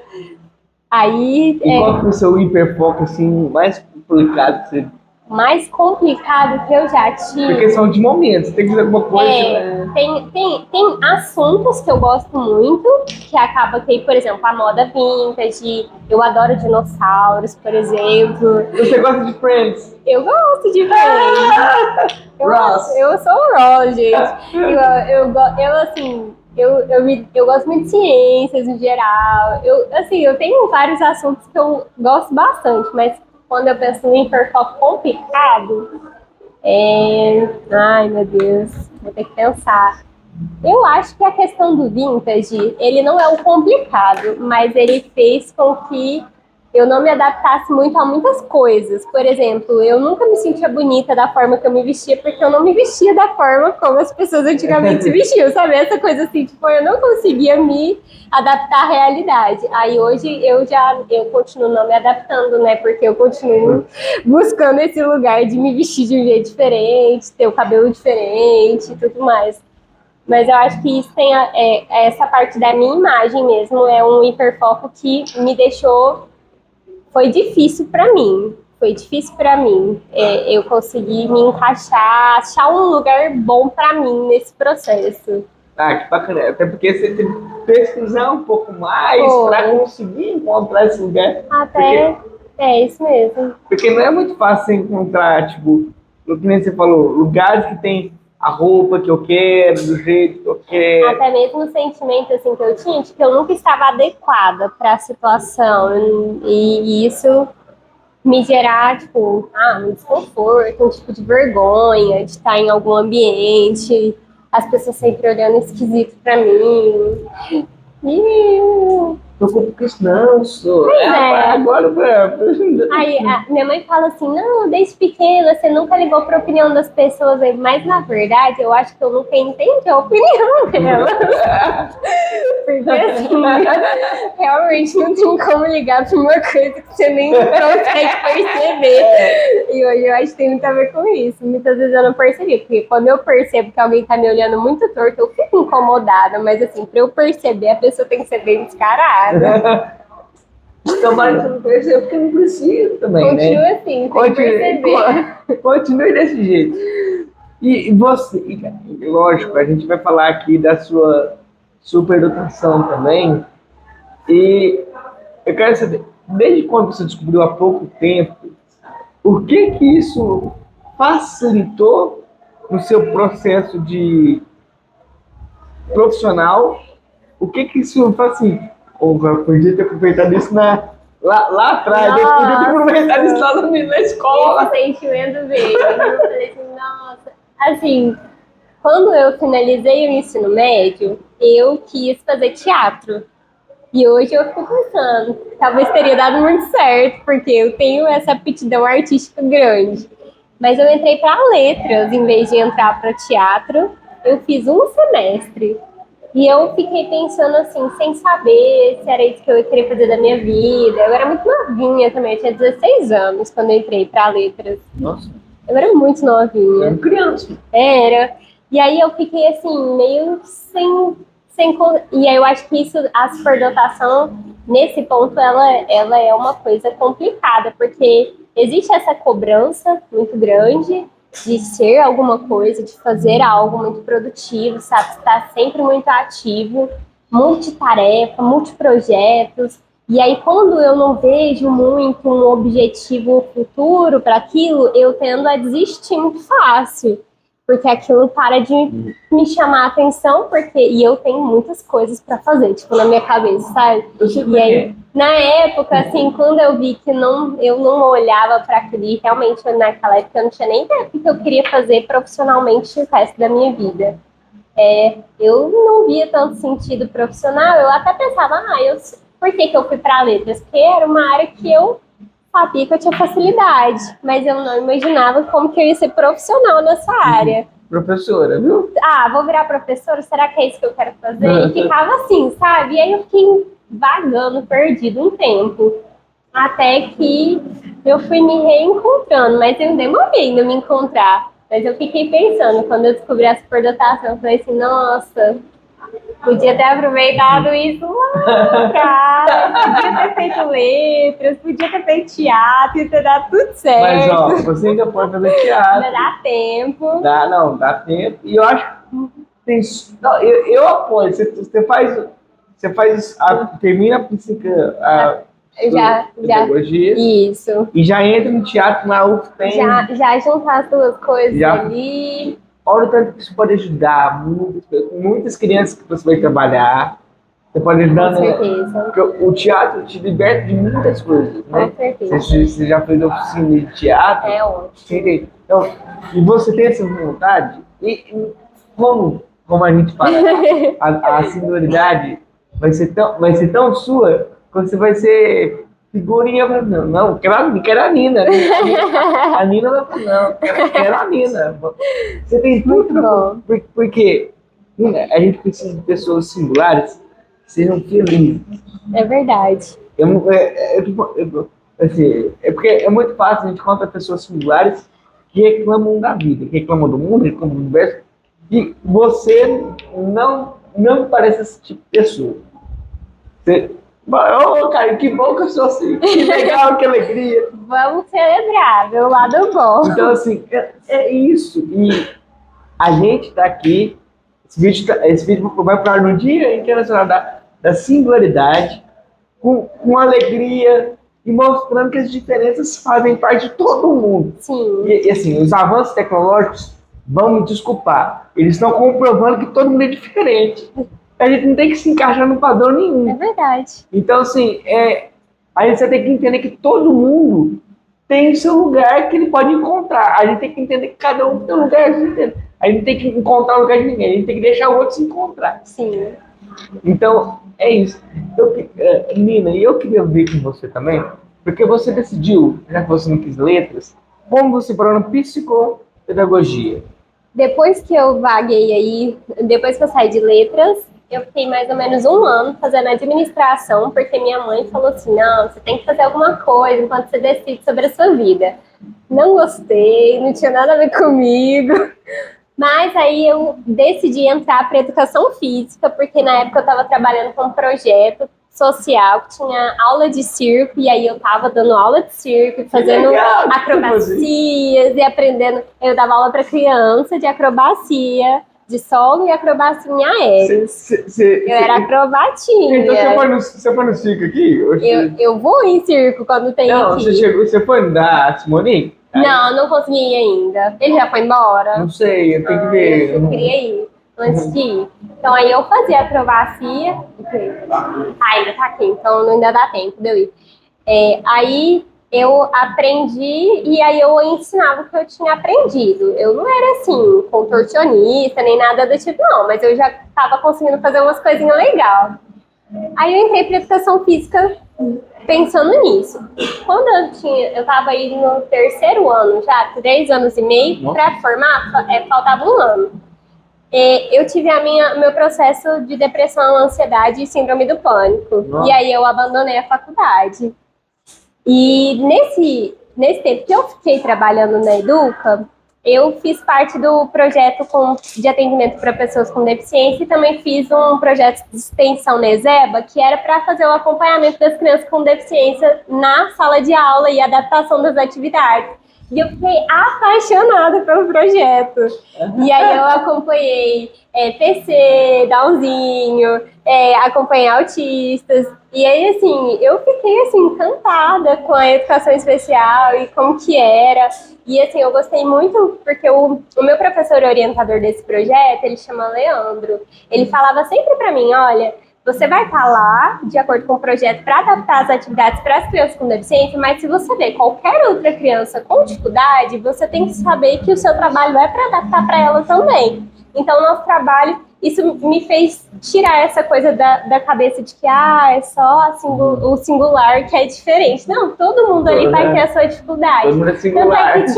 S2: Aí
S1: E qual que é o seu hiperfoco assim, mais complicado que você.
S2: mais complicado que eu já tive.
S1: Porque são de momentos, tem que fazer alguma coisa. Né?
S2: Tem assuntos que eu gosto muito, que acaba que, por exemplo, a moda vintage, eu adoro dinossauros, por exemplo.
S1: Você gosta de Friends?
S2: Eu gosto de Friends.
S1: Ross.
S2: Eu sou o Ross, gente. Eu gosto muito de ciências em geral. Eu tenho vários assuntos que eu gosto bastante, mas quando eu penso em hiperfoco complicado, ai, meu Deus, vou ter que pensar. Eu acho que a questão do vintage, ele não é o complicado, mas ele fez com que eu não me adaptasse muito a muitas coisas. Por exemplo, eu nunca me sentia bonita da forma que eu me vestia, porque eu não me vestia da forma como as pessoas antigamente se vestiam, sabe? Essa coisa assim, tipo, eu não conseguia me adaptar à realidade. Aí hoje eu continuo não me adaptando, né? Porque eu continuo buscando esse lugar de me vestir de um jeito diferente, ter o cabelo diferente e tudo mais. Mas eu acho que isso tem essa parte da minha imagem mesmo, é um hiperfoco que me deixou. Foi difícil para mim. Foi difícil para mim. Eu consegui me encaixar, achar um lugar bom para mim nesse processo.
S1: Ah, que bacana. Até porque você tem que pesquisar um pouco mais para conseguir encontrar esse lugar.
S2: Até é isso mesmo.
S1: Porque não é muito fácil você encontrar, tipo, o que nem você falou, lugares que tem a roupa que eu quero, do jeito que eu quero.
S2: Até mesmo o sentimento assim, que eu tinha de que eu nunca estava adequada para a situação. E isso me gerar, tipo, um desconforto, um tipo de vergonha de estar em algum ambiente, as pessoas sempre olhando esquisito para mim.
S1: Não preocupo com isso, não, sou. Agora
S2: Aí minha mãe fala assim, não, desde pequena você nunca ligou para a opinião das pessoas, mas na verdade eu acho que eu nunca entendi a opinião dela. Porque assim, realmente não tem como ligar para uma coisa que você nem consegue perceber. E hoje eu acho que tem muito a ver com isso. Muitas vezes eu não percebi, porque quando eu percebo que alguém tá me olhando muito torto, eu fico incomodada, mas assim, para eu perceber, a pessoa tem que ser bem descarada.
S1: Tomara que você não perceba, porque não precisa também,
S2: Continua
S1: né?
S2: assim, sem perceber.
S1: Continue desse jeito. E você, lógico, a gente vai falar aqui da sua superdotação também. E eu quero saber, desde quando você descobriu há pouco tempo, o que isso facilitou no seu processo de profissional? O que isso faz assim? Eu podia ter aproveitado isso lá atrás, eu podia ter aproveitado isso lá na escola.
S2: Esse sentimento veio. Eu falei assim, nossa. Assim, quando eu finalizei o ensino médio, eu quis fazer teatro. E hoje eu fico pensando, talvez teria dado muito certo, porque eu tenho essa aptidão artística grande. Mas eu entrei para letras em vez de entrar para teatro. Eu fiz um semestre. E eu fiquei pensando assim, sem saber se era isso que eu queria fazer da minha vida. Eu era muito novinha também, eu tinha 16 anos quando eu entrei para letras.
S1: Nossa.
S2: Eu era muito novinha.
S1: Era criança.
S2: Era. E aí eu fiquei assim, meio sem. E aí eu acho que isso, a superdotação, nesse ponto, ela é uma coisa complicada, porque existe essa cobrança muito grande de ser alguma coisa, de fazer algo muito produtivo, sabe? Estar sempre muito ativo, multitarefa, multiprojetos. E aí, quando eu não vejo muito um objetivo futuro para aquilo, eu tendo a desistir muito fácil, porque aquilo para de me chamar a atenção, e eu tenho muitas coisas para fazer, tipo, na minha cabeça, sabe? E aí, na época, assim, quando eu vi que eu não olhava para aquilo, e realmente naquela época eu não tinha nem ideia do que eu queria fazer profissionalmente o resto da minha vida. Eu não via tanto sentido profissional, eu até pensava, por que eu fui para letras? Porque era uma área que eu sabia que eu tinha facilidade, mas eu não imaginava como que eu ia ser profissional nessa área.
S1: Professora, viu?
S2: Vou virar professora, será que é isso que eu quero fazer? E ficava assim, sabe? E aí eu fiquei vagando, perdido um tempo, até que eu fui me reencontrando, mas eu demorei em me encontrar. Mas eu fiquei pensando, quando eu descobri a superdotação, eu falei assim, nossa, podia ter aproveitado isso lá atrás, podia ter feito letras, podia ter feito teatro, ia ter dado tudo certo.
S1: Mas, ó, você ainda pode fazer teatro.
S2: Ainda dá tempo.
S1: Dá tempo. E eu acho que tem... Não, eu apoio. Você faz termina a pedagogia.
S2: Isso.
S1: E já entra no teatro na UFPEN.
S2: Já juntar as duas coisas ali.
S1: Olha o tanto que isso pode ajudar muitas crianças que você vai trabalhar. Você pode ajudar.
S2: Com certeza.
S1: Porque o teatro te liberta de muitas coisas, né?
S2: Com certeza.
S1: Você já fez oficina de teatro.
S2: É ótimo.
S1: Então, e você tem essa vontade, e como a gente fala, a singularidade vai ser tão sua que você vai ser figurinha. Não, quero a Nina. A Nina vai falar, não, quero a Nina. Você tem
S2: muito bom.
S1: Porque a gente precisa de pessoas singulares que sejam felizes.
S2: É verdade.
S1: Porque é muito fácil, a gente encontra pessoas singulares que reclamam da vida, que reclamam do mundo, reclamam do universo, e você não parece esse tipo de pessoa. Cara, que bom que eu sou assim, que legal, que alegria.
S2: Vamos celebrar, meu lado bom.
S1: Então, assim, é isso. E a gente está aqui, esse vídeo vai para no Dia Internacional da Singularidade, com alegria e mostrando que as diferenças fazem parte de todo mundo.
S2: Sim.
S1: E assim, os avanços tecnológicos vão me desculpar. Eles estão comprovando que todo mundo é diferente. A gente não tem que se encaixar no padrão nenhum.
S2: É verdade.
S1: Então, assim, a gente tem que entender que todo mundo tem o seu lugar que ele pode encontrar. A gente tem que entender que cada um tem um lugar. A gente não tem que encontrar o lugar de ninguém. A gente tem que deixar o outro se encontrar.
S2: Sim.
S1: Então, é isso. Nina, e eu queria ver com você também, porque você decidiu, já que você não quis letras, como você parou no psicopedagogia?
S2: Depois que eu vaguei aí, depois que eu saí de letras, eu fiquei mais ou menos 1 ano fazendo administração, porque minha mãe falou assim, não, você tem que fazer alguma coisa enquanto você decide sobre a sua vida. Não gostei, não tinha nada a ver comigo. Mas aí eu decidi entrar para educação física, porque na época eu estava trabalhando com um projeto social que tinha aula de circo, e aí eu estava dando aula de circo, fazendo acrobacias e aprendendo. Eu dava aula para criança de acrobacia, de solo e acrobacia em aéreo. Eu era acrobatinha.
S1: Então você foi no circo aqui?
S2: Eu vou em circo quando tem aqui.
S1: Você foi da Simone?
S2: Não consegui ir ainda. Ele já foi embora?
S1: Não sei, eu tenho que ver.
S2: Eu queria ir antes de ir. Então aí eu fazia acrobacia. Ainda tá aqui, então ainda dá tempo de eu ir. Aí eu aprendi e aí eu ensinava o que eu tinha aprendido. Eu não era assim, contorcionista, nem nada do tipo, não, mas eu já estava conseguindo fazer umas coisinhas legais. Aí eu entrei para educação física pensando nisso. Quando eu estava aí no 3º ano, já 3 anos e meio, para formar, faltava 1 ano. Eu tive meu processo de depressão, ansiedade e síndrome do pânico. Nossa. E aí eu abandonei a faculdade. E nesse tempo que eu fiquei trabalhando na Educa, eu fiz parte do projeto de atendimento para pessoas com deficiência e também fiz um projeto de extensão na ESEBA, que era para fazer o acompanhamento das crianças com deficiência na sala de aula e adaptação das atividades. E eu fiquei apaixonada pelo projeto. E aí eu acompanhei PC, Downzinho, acompanhei autistas. E aí, assim, eu fiquei, assim, encantada com a educação especial e como que era. E, assim, eu gostei muito porque o meu professor orientador desse projeto, ele chama Leandro. Ele falava sempre pra mim, olha, você vai estar lá, de acordo com o projeto, para adaptar as atividades para as crianças com deficiência, mas se você vê qualquer outra criança com dificuldade, você tem que saber que o seu trabalho é para adaptar para ela também. Então, o nosso trabalho isso me fez tirar essa coisa da cabeça de que é só o singular que é diferente. Não, todo mundo ali vai ter a sua dificuldade.
S1: Todo mundo é
S2: Tanto
S1: singular.
S2: é que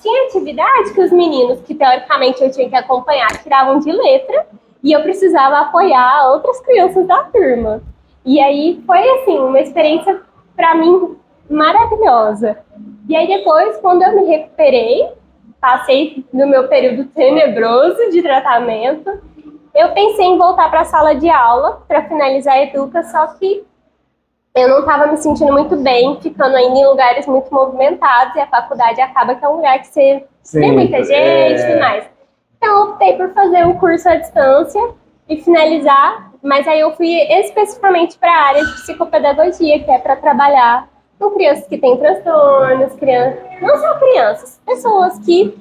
S2: tinha atividade que os meninos, que teoricamente eu tinha que acompanhar, tiravam de letra, e eu precisava apoiar outras crianças da turma. E aí foi, assim, uma experiência, para mim, maravilhosa. E aí depois, quando eu me recuperei, passei no meu período tenebroso de tratamento, eu pensei em voltar para a sala de aula para finalizar a Educa, só que eu não estava me sentindo muito bem, ficando ainda em lugares muito movimentados, e a faculdade acaba que é um lugar que você tem muita gente e tudo mais. Então, eu optei por fazer um curso à distância e finalizar, mas aí eu fui especificamente para a área de psicopedagogia, que é para trabalhar com crianças que têm transtornos, não só crianças, pessoas que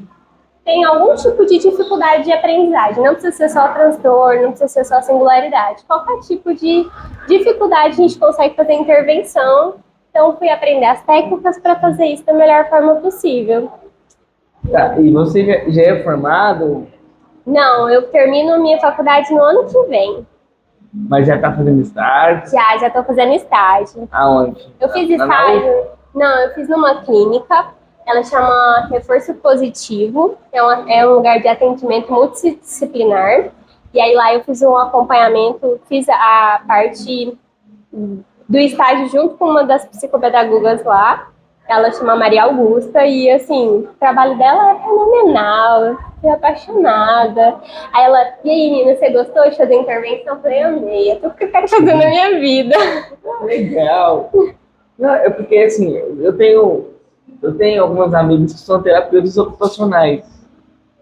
S2: têm algum tipo de dificuldade de aprendizagem. Não precisa ser só transtorno, não precisa ser só singularidade. Qualquer tipo de dificuldade a gente consegue fazer intervenção. Então, fui aprender as técnicas para fazer isso da melhor forma possível.
S1: Tá, e você já é formado?
S2: Não, eu termino minha faculdade no ano que vem.
S1: Mas já tá fazendo estágio?
S2: Já estou fazendo estágio.
S1: Aonde?
S2: Eu fiz estágio. Não, eu fiz numa clínica. Ela chama Reforço Positivo. É um lugar de atendimento multidisciplinar. E aí lá eu fiz um acompanhamento, fiz a parte do estágio junto com uma das psicopedagogas lá. Ela chama Maria Augusta e, assim, o trabalho dela é fenomenal. Fiquei apaixonada. Aí ela, e aí, Nina, você gostou de fazer intervenção? Eu falei, amei, é tudo que eu quero fazer na minha vida.
S1: Legal. Não, é porque, assim, eu tenho alguns amigos que são terapeutas ocupacionais.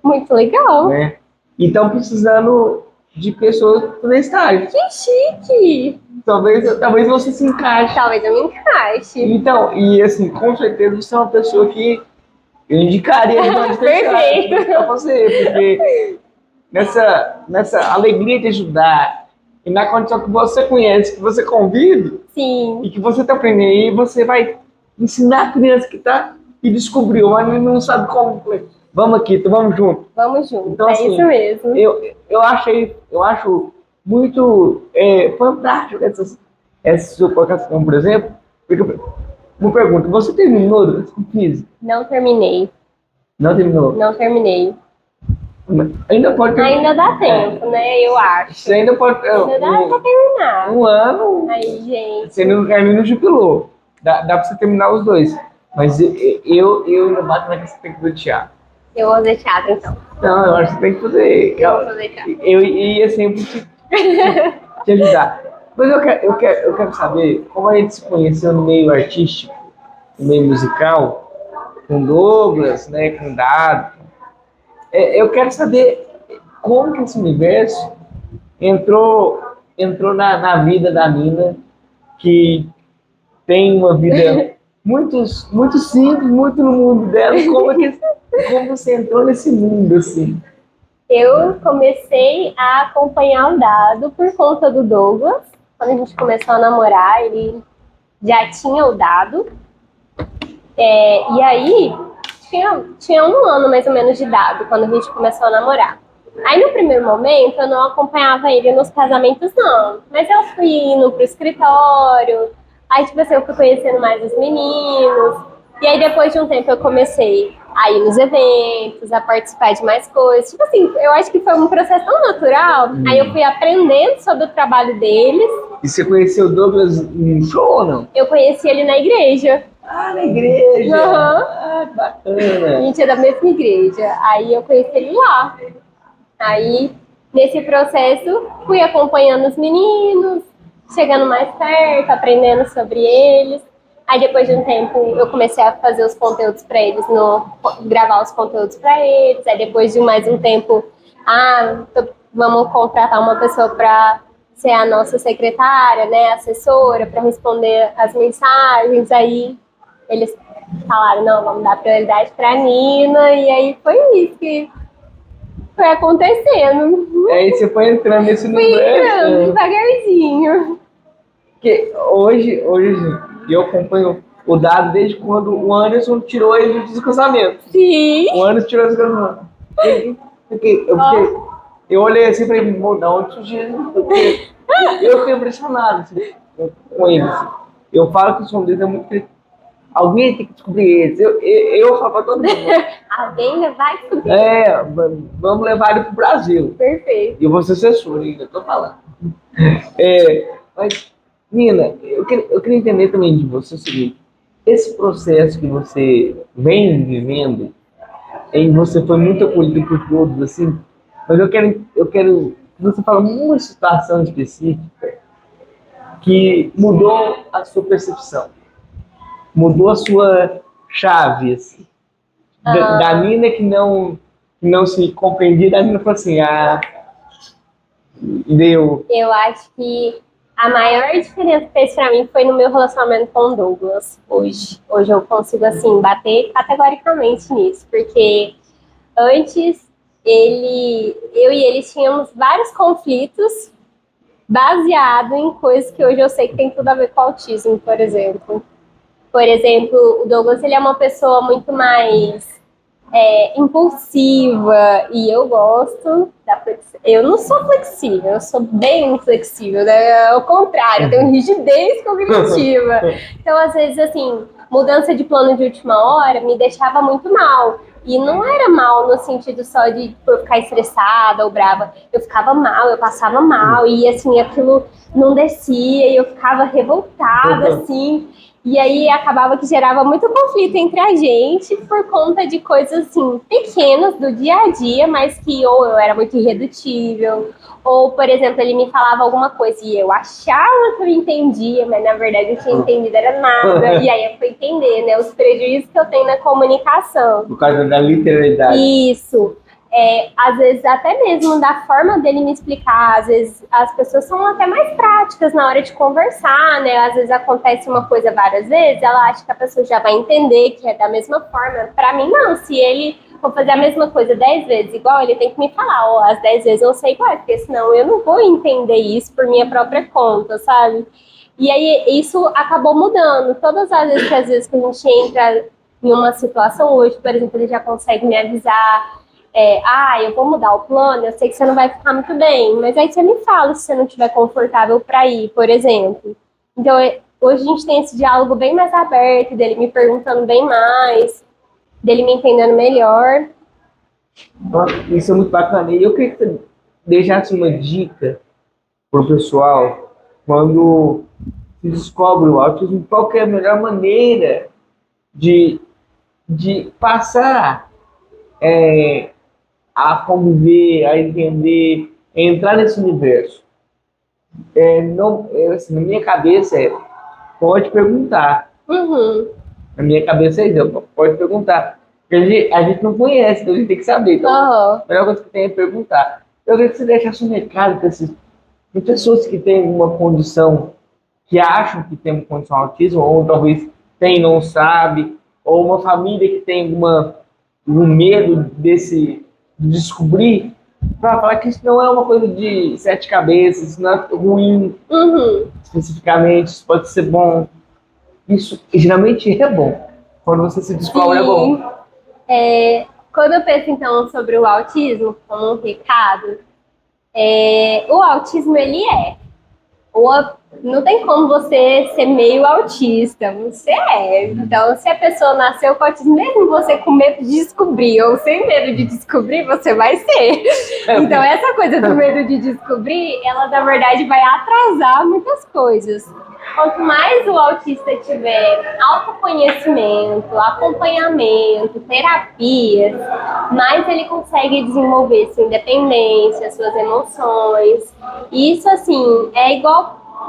S2: Muito legal.
S1: Né? E estão precisando de pessoas para fazer estágio.
S2: Que chique!
S1: Talvez você se encaixe.
S2: Talvez eu me encaixe.
S1: Então, e assim, com certeza você é uma pessoa que eu indicaria de
S2: Perfeito.
S1: para você, porque nessa alegria de ajudar e na condição que você conhece, que você convive,
S2: sim,
S1: e que você está aprendendo aí, você vai ensinar a criança que descobriu, mas não sabe como. Vamos aqui, então vamos junto.
S2: Vamos junto,
S1: então,
S2: é
S1: assim,
S2: isso mesmo.
S1: Eu acho muito fantástico essa sua colocação, por exemplo. Porque, uma pergunta, você terminou educação física?
S2: Não terminei.
S1: Não terminou?
S2: Não terminei.
S1: Ainda pode terminar.
S2: Ainda dá tempo, né? Eu acho.
S1: Você ainda pode.
S2: Ainda dá pra terminar.
S1: Um ano.
S2: Aí, gente.
S1: Você não jubilou. Dá pra você terminar os dois. Mas eu ainda bato na que você tem que fazer teatro.
S2: Eu vou fazer teatro, então.
S1: Não, eu acho que você tem que fazer.
S2: Eu vou fazer teatro.
S1: Eu ia sempre te ajudar. Mas eu quero saber como a gente se conheceu no meio artístico, no meio musical, com Douglas, né, com Dado. Eu quero saber como que esse universo entrou na vida da Nina, que tem uma vida muito simples, muito no mundo dela. Como você entrou nesse mundo, assim?
S2: Eu comecei a acompanhar o Dado por conta do Douglas. Quando a gente começou a namorar, ele já tinha o Dado. E aí, tinha um ano mais ou menos de Dado quando a gente começou a namorar. Aí, no primeiro momento, eu não acompanhava ele nos casamentos, não. Mas eu fui indo pro escritório. Aí, tipo assim, eu fui conhecendo mais os meninos. E aí, depois de um tempo, eu comecei a ir nos eventos, a participar de mais coisas. Tipo assim, eu acho que foi um processo tão natural. Aí eu fui aprendendo sobre o trabalho deles.
S1: E você conheceu o Douglas em show ou não?
S2: Eu conheci ele na igreja.
S1: Ah, na igreja!
S2: Uhum.
S1: Ah, bacana!
S2: A gente é da mesma igreja. Aí eu conheci ele lá. Aí, nesse processo, fui acompanhando os meninos, chegando mais perto, aprendendo sobre eles. Aí, depois de um tempo, eu comecei a fazer os conteúdos para eles, gravar os conteúdos para eles. Aí, depois de mais um tempo, vamos contratar uma pessoa para ser a nossa secretária, né, assessora, para responder as mensagens. Aí, eles falaram, não, vamos dar prioridade para a Nina. E aí, foi isso que foi acontecendo.
S1: Aí você foi entrando nesse universo.
S2: Fui entrando devagarzinho.
S1: Porque hoje eu acompanho o Dado desde quando o Anderson tirou ele do casamento.
S2: Sim.
S1: O Anderson tirou ele do casamento. Eu olhei assim e falei, vou dar outro dia, porque eu fiquei impressionado assim, com eles. Eu falo que o som deles é muito. Alguém tem que descobrir eles. Eu falo pra todo mundo.
S2: Alguém vai descobrir.
S1: Vamos levar ele pro Brasil.
S2: Perfeito.
S1: E eu vou ser assessor ainda, tô falando. Mas, Nina, eu queria entender também de você o seguinte: esse processo que você vem vivendo, em você foi muito acolhido por todos, assim, mas eu quero que você fale uma situação específica que mudou a sua percepção, mudou a sua chave, assim, da Nina que não se compreendia, da Nina falou assim, deu.
S2: Eu acho que a maior diferença que fez pra mim foi no meu relacionamento com o Douglas hoje. Hoje eu consigo, assim, bater categoricamente nisso, porque antes eu e ele tínhamos vários conflitos baseado em coisas que hoje eu sei que tem tudo a ver com autismo, por exemplo. Por exemplo, o Douglas, ele é uma pessoa muito mais impulsiva e eu gosto da flexível. Eu não sou flexível, eu sou bem inflexível, né? Ao contrário, eu tenho rigidez cognitiva. Então, às vezes, assim, mudança de plano de última hora me deixava muito mal. E não era mal no sentido só de tipo, eu ficar estressada ou brava. Eu ficava mal, eu passava mal, e assim, aquilo não descia, e eu ficava revoltada, assim. E aí acabava que gerava muito conflito entre a gente por conta de coisas assim pequenas do dia a dia, mas que ou eu era muito irredutível, ou, por exemplo, ele me falava alguma coisa e eu achava que eu entendia, mas na verdade eu tinha entendido era nada. E aí eu fui entender, né, os prejuízos que eu tenho na comunicação.
S1: Por causa da literalidade.
S2: Isso. Às vezes até mesmo da forma dele me explicar, às vezes as pessoas são até mais práticas na hora de conversar, né? Às vezes acontece uma coisa várias vezes, ela acha que a pessoa já vai entender que é da mesma forma. Para mim não, se ele for fazer a mesma coisa 10 vezes igual, ele tem que me falar, ó, as 10 vezes eu sei igual, porque senão eu não vou entender isso por minha própria conta, sabe? E aí isso acabou mudando. Todas as vezes que a gente entra em uma situação hoje, por exemplo, ele já consegue me avisar, eu vou mudar o plano, eu sei que você não vai ficar muito bem, mas aí você me fala se você não estiver confortável para ir, por exemplo. Então, hoje a gente tem esse diálogo bem mais aberto, dele me perguntando bem mais, dele me entendendo melhor.
S1: Isso é muito bacana. E eu queria que você deixasse uma dica pro pessoal quando se descobre o autismo, qual que é a melhor maneira de, de passar a conviver, a entender, a entrar nesse universo. Não, assim, na minha cabeça pode perguntar.
S2: Uhum.
S1: Na minha cabeça pode perguntar. Porque a gente não conhece, então a gente tem que saber. Então, a melhor coisa que tem é perguntar. Eu queria que você deixasse um recado para pessoas que têm uma condição, que acham que tem uma condição autismo, ou talvez tem e não sabe, ou uma família que tem um medo de descobrir, para falar que isso não é uma coisa de sete cabeças, isso não é ruim especificamente, isso pode ser bom. Isso geralmente é bom. Quando você se descobre, é bom.
S2: Quando eu penso, então, sobre o autismo como um recado, o autismo, ele não tem como você ser meio autista, você é. Então, se a pessoa nasceu com autismo, mesmo você com medo de descobrir ou sem medo de descobrir, você vai ser. Então, essa coisa do medo de descobrir, ela, na verdade, vai atrasar muitas coisas. Quanto mais o autista tiver autoconhecimento, acompanhamento, terapias, mais ele consegue desenvolver sua independência, suas emoções. E isso, assim,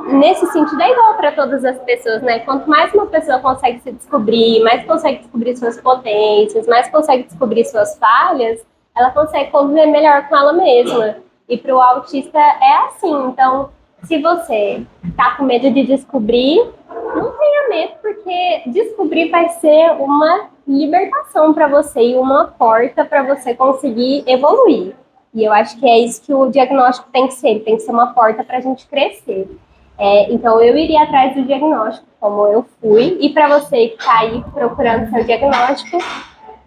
S2: nesse sentido, é igual para todas as pessoas, né? Quanto mais uma pessoa consegue se descobrir, mais consegue descobrir suas potências, mais consegue descobrir suas falhas, ela consegue conviver melhor com ela mesma. E para o autista é assim. Então, se você tá com medo de descobrir, não tenha medo, porque descobrir vai ser uma libertação para você e uma porta para você conseguir evoluir. E eu acho que é isso que o diagnóstico tem que ser. Ele tem que ser uma porta para a gente crescer. Então, eu iria atrás do diagnóstico, como eu fui. E para você que está aí procurando seu diagnóstico,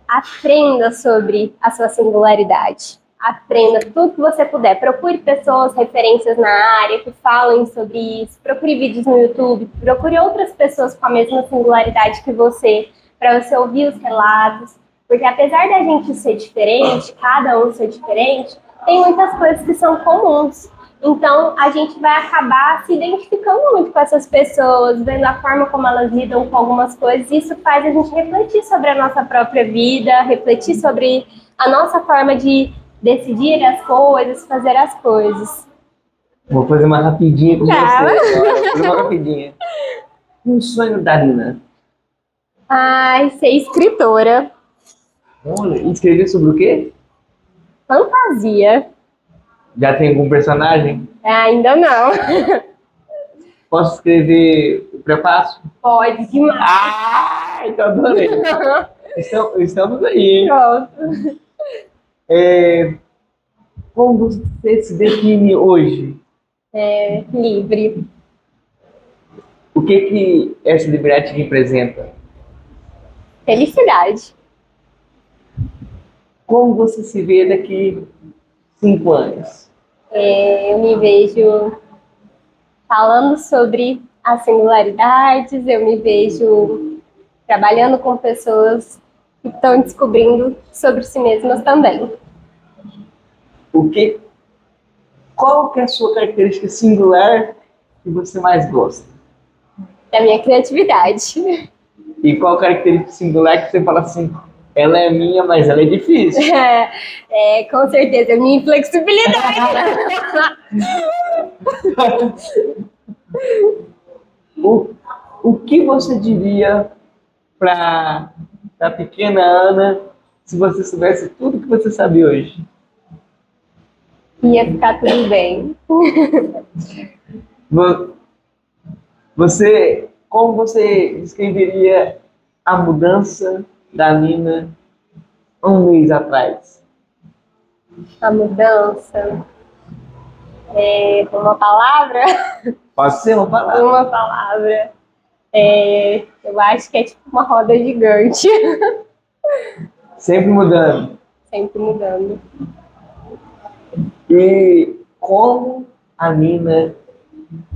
S2: aprenda sobre a sua singularidade. aprenda tudo que você puder. Procure pessoas, referências na área que falem sobre isso. Procure vídeos no YouTube. Procure outras pessoas com a mesma singularidade que você, para você ouvir os relatos. Porque apesar da gente ser diferente, cada um ser diferente, tem muitas coisas que são comuns. Então, a gente vai acabar se identificando muito com essas pessoas, vendo a forma como elas lidam com algumas coisas. E isso faz a gente refletir sobre a nossa própria vida, refletir sobre a nossa forma de decidir as coisas, fazer as coisas.
S1: Vou fazer uma rapidinha com você
S2: Tá.
S1: agora. Vou fazer uma rapidinha. Um sonho da Nina.
S2: Ai, ser escritora.
S1: Olha, escrever sobre o quê?
S2: Fantasia.
S1: Já tem algum personagem?
S2: Ainda não.
S1: Posso escrever o prefácio?
S2: Pode demais.
S1: Ah, então adorei. Estamos aí, hein?
S2: Pronto.
S1: Como você se define hoje?
S2: Livre.
S1: O que essa liberdade representa?
S2: Felicidade.
S1: Como você se vê daqui 5 anos?
S2: Eu me vejo falando sobre as singularidades, eu me vejo trabalhando com pessoas que estão descobrindo sobre si mesmas também.
S1: Qual que é a sua característica singular que você mais gosta?
S2: Da minha criatividade.
S1: E qual característica singular que você fala assim, ela é minha, mas ela é difícil?
S2: Com certeza, minha inflexibilidade.
S1: O que você diria para a pequena Ana se você soubesse tudo que você sabe hoje?
S2: Ia ficar tudo bem.
S1: Como você descreveria a mudança da Nina um mês atrás?
S2: A mudança. Uma palavra?
S1: Pode ser uma palavra.
S2: Uma palavra. Eu acho que é tipo uma roda gigante.
S1: Sempre mudando.
S2: Sempre mudando.
S1: E como a Nina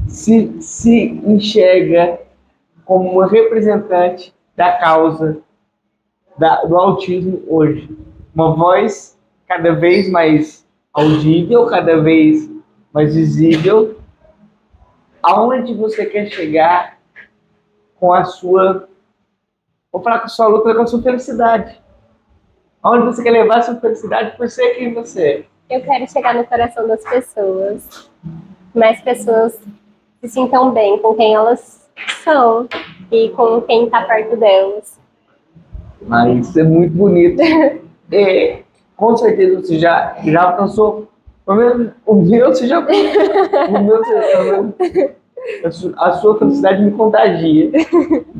S1: se enxerga como uma representante da causa do autismo hoje? Uma voz cada vez mais audível, cada vez mais visível. Aonde você quer chegar com a sua... Vou falar com a sua luta, com a sua felicidade. Aonde você quer levar a sua felicidade por ser quem você é?
S2: Eu quero chegar no coração das pessoas. Mais pessoas se sintam bem com quem elas são e com quem está perto delas.
S1: Mas isso é muito bonito. Com certeza você já alcançou. Pelo menos o meu você já. A sua felicidade me contagia. Me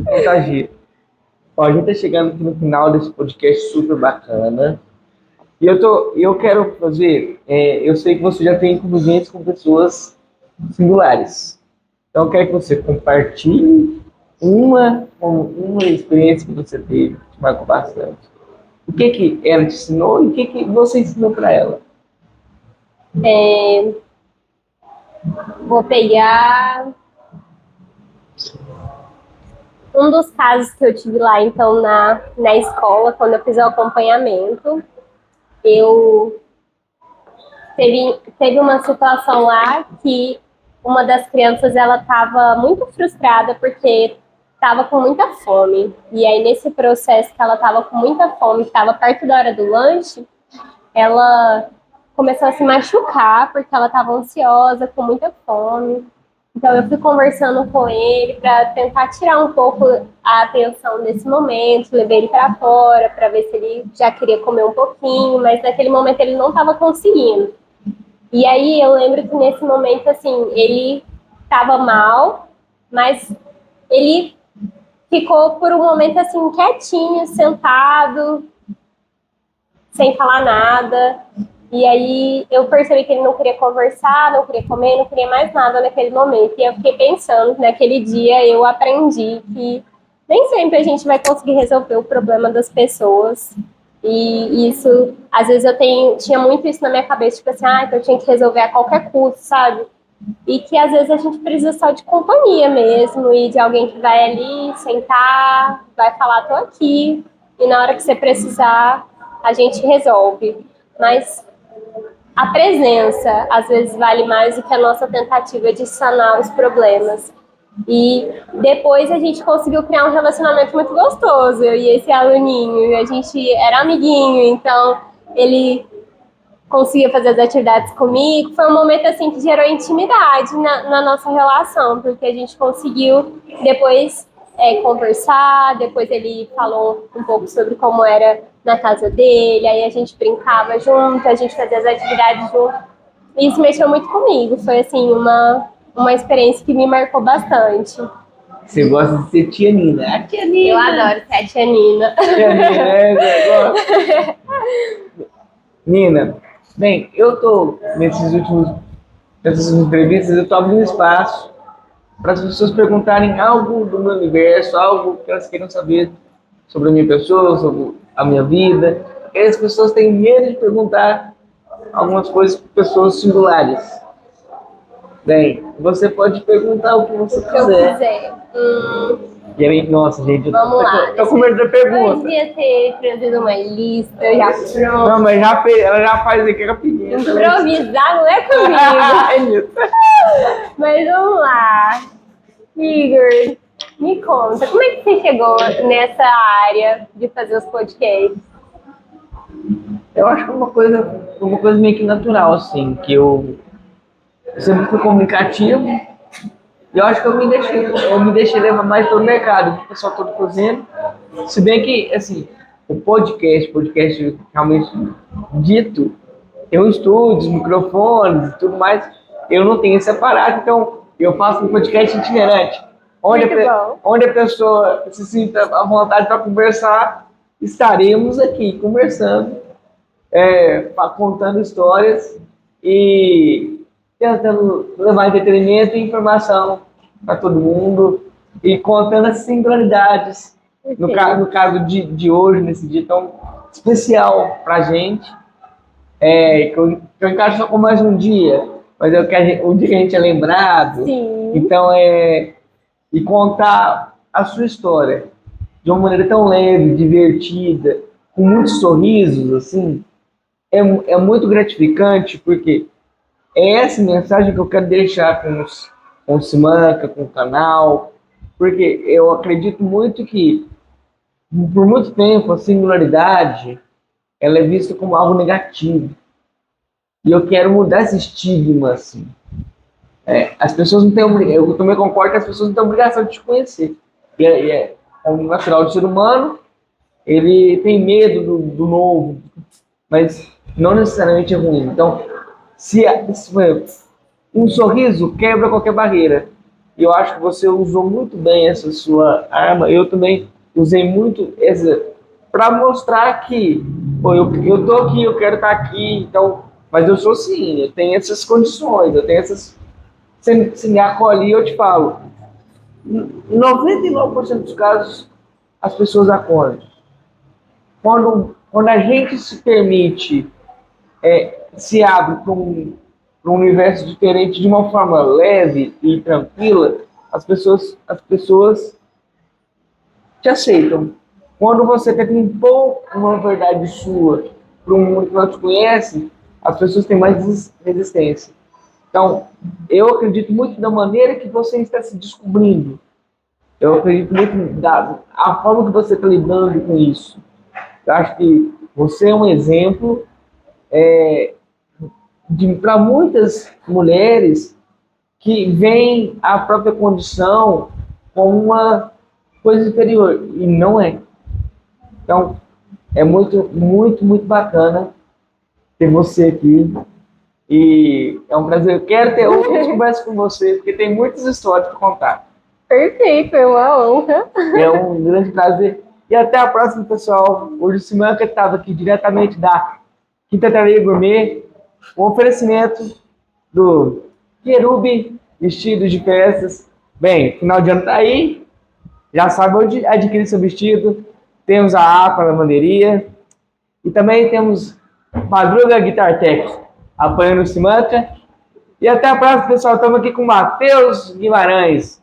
S1: contagia. Ó, a gente está chegando aqui no final desse podcast super bacana. E eu quero fazer. Eu sei que você já tem convivência com pessoas singulares. Então eu quero que você compartilhe uma experiência que você teve, que te marcou bastante. O que ela te ensinou e o que você ensinou para ela?
S2: Vou pegar um dos casos que eu tive lá, então, na escola, quando eu fiz o acompanhamento. Teve uma situação lá que uma das crianças, ela estava muito frustrada porque estava com muita fome. E aí, nesse processo que ela estava com muita fome, estava perto da hora do lanche, ela começou a se machucar porque ela estava ansiosa, com muita fome. Então, eu fui conversando com ele para tentar tirar um pouco a atenção desse momento, levei ele para fora para ver se ele já queria comer um pouquinho, mas naquele momento ele não estava conseguindo. E aí eu lembro que nesse momento, assim, ele estava mal, mas ele ficou por um momento, assim, quietinho, sentado, sem falar nada. E aí eu percebi que ele não queria conversar, não queria comer, não queria mais nada naquele momento. E eu fiquei pensando, naquele dia eu aprendi que nem sempre a gente vai conseguir resolver o problema das pessoas. E isso, às vezes tinha muito isso na minha cabeça, tipo assim, que eu tinha que resolver a qualquer custo, sabe? E que às vezes a gente precisa só de companhia mesmo, e de alguém que vai ali sentar, vai falar, tô aqui, e na hora que você precisar, a gente resolve. Mas a presença, às vezes, vale mais do que a nossa tentativa de sanar os problemas. E depois a gente conseguiu criar um relacionamento muito gostoso, eu e esse aluninho. A gente era amiguinho, então ele conseguia fazer as atividades comigo. Foi um momento assim que gerou intimidade na nossa relação, porque a gente conseguiu depois conversar, depois ele falou um pouco sobre como era na casa dele, aí a gente brincava junto, a gente fazia as atividades junto. E isso mexeu muito comigo, foi assim, uma experiência que me marcou bastante.
S1: Você gosta de ser tia Nina. A tia Nina.
S2: Eu adoro ser a tia Nina.
S1: Tia Nina, você gosta? Nina, bem, eu tô nessas entrevistas, eu tô abrindo espaço para as pessoas perguntarem algo do meu universo, algo que elas queiram saber sobre a minha pessoa, sobre a minha vida. Porque as pessoas têm medo de perguntar algumas coisas para pessoas singulares. Bem, você pode perguntar o que você
S2: O que eu quiser.
S1: E aí, nossa, gente,
S2: Vamos lá.
S1: tô com medo da
S2: Eu
S1: pergunta.
S2: devia ter trazido uma lista já pronta.
S1: Não, mas já fez, ela já faz aqui rapidinho.
S2: Improvisar não é comigo. Mas vamos lá. Igor, me conta, como é que você chegou nessa área de fazer os podcasts?
S1: Eu acho que é uma coisa meio que natural, assim, que eu sempre fui comunicativo. E eu acho que eu me deixei levar mais pelo mercado, o pessoal todo fazendo. Se bem que, assim, o podcast realmente dito, tem um estúdio, microfones e tudo mais. Eu não tenho esse aparato, então eu faço um podcast itinerante. Onde a pessoa se sinta à vontade para conversar, estaremos aqui conversando, contando histórias e tentando levar entretenimento e informação para todo mundo e contando as singularidades. No caso de hoje, nesse dia tão especial para a gente, que eu encaro só como mais um dia, mas é o dia que a gente é lembrado.
S2: Sim.
S1: Então, e contar a sua história de uma maneira tão leve, divertida, com muitos sorrisos, assim, é muito gratificante, porque é essa mensagem que eu quero deixar com o Simanca, com o canal, porque eu acredito muito que, por muito tempo, a singularidade ela é vista como algo negativo. E eu quero mudar esse estigma, assim. As pessoas não têm obrigação, eu também concordo que as pessoas não têm obrigação de te conhecer. É o natural do ser humano, ele tem medo do novo, mas não necessariamente é ruim. Então, se um sorriso quebra qualquer barreira. E eu acho que você usou muito bem essa sua arma. Eu também usei muito essa para mostrar que, pô, eu tô aqui, eu quero estar aqui, então, mas eu sou sim, eu tenho essas condições, eu tenho essas. Você me acolhe e eu te falo. Em 99% dos casos, as pessoas acolhem. Quando a gente se permite, se abre para um universo diferente de uma forma leve e tranquila, as pessoas te aceitam. Quando você tenta impor uma verdade sua para um mundo que não te conhece, as pessoas têm mais resistência. Então, eu acredito muito da maneira que você está se descobrindo. Eu acredito muito da a forma que você está lidando com isso. Eu acho que você é um exemplo para muitas mulheres que veem a própria condição como uma coisa inferior, e não é. Então, é muito, muito, muito bacana ter você aqui, e é um prazer. Eu quero ter outras conversas com você, porque tem muitas histórias para contar.
S2: Perfeito, é uma honra.
S1: É um grande prazer. E até a próxima, pessoal. Hoje o Simanca estava aqui diretamente da Quinta Tareia Gourmet, um oferecimento do Querube Vestidos de Peças. Bem, final de ano tá aí, já sabe onde adquirir seu vestido. Temos a APA Lavanderia E também temos Madruga Guitar Tech apoiando o Simanca. E até a próxima, pessoal. Estamos aqui com o Matheus Guimarães.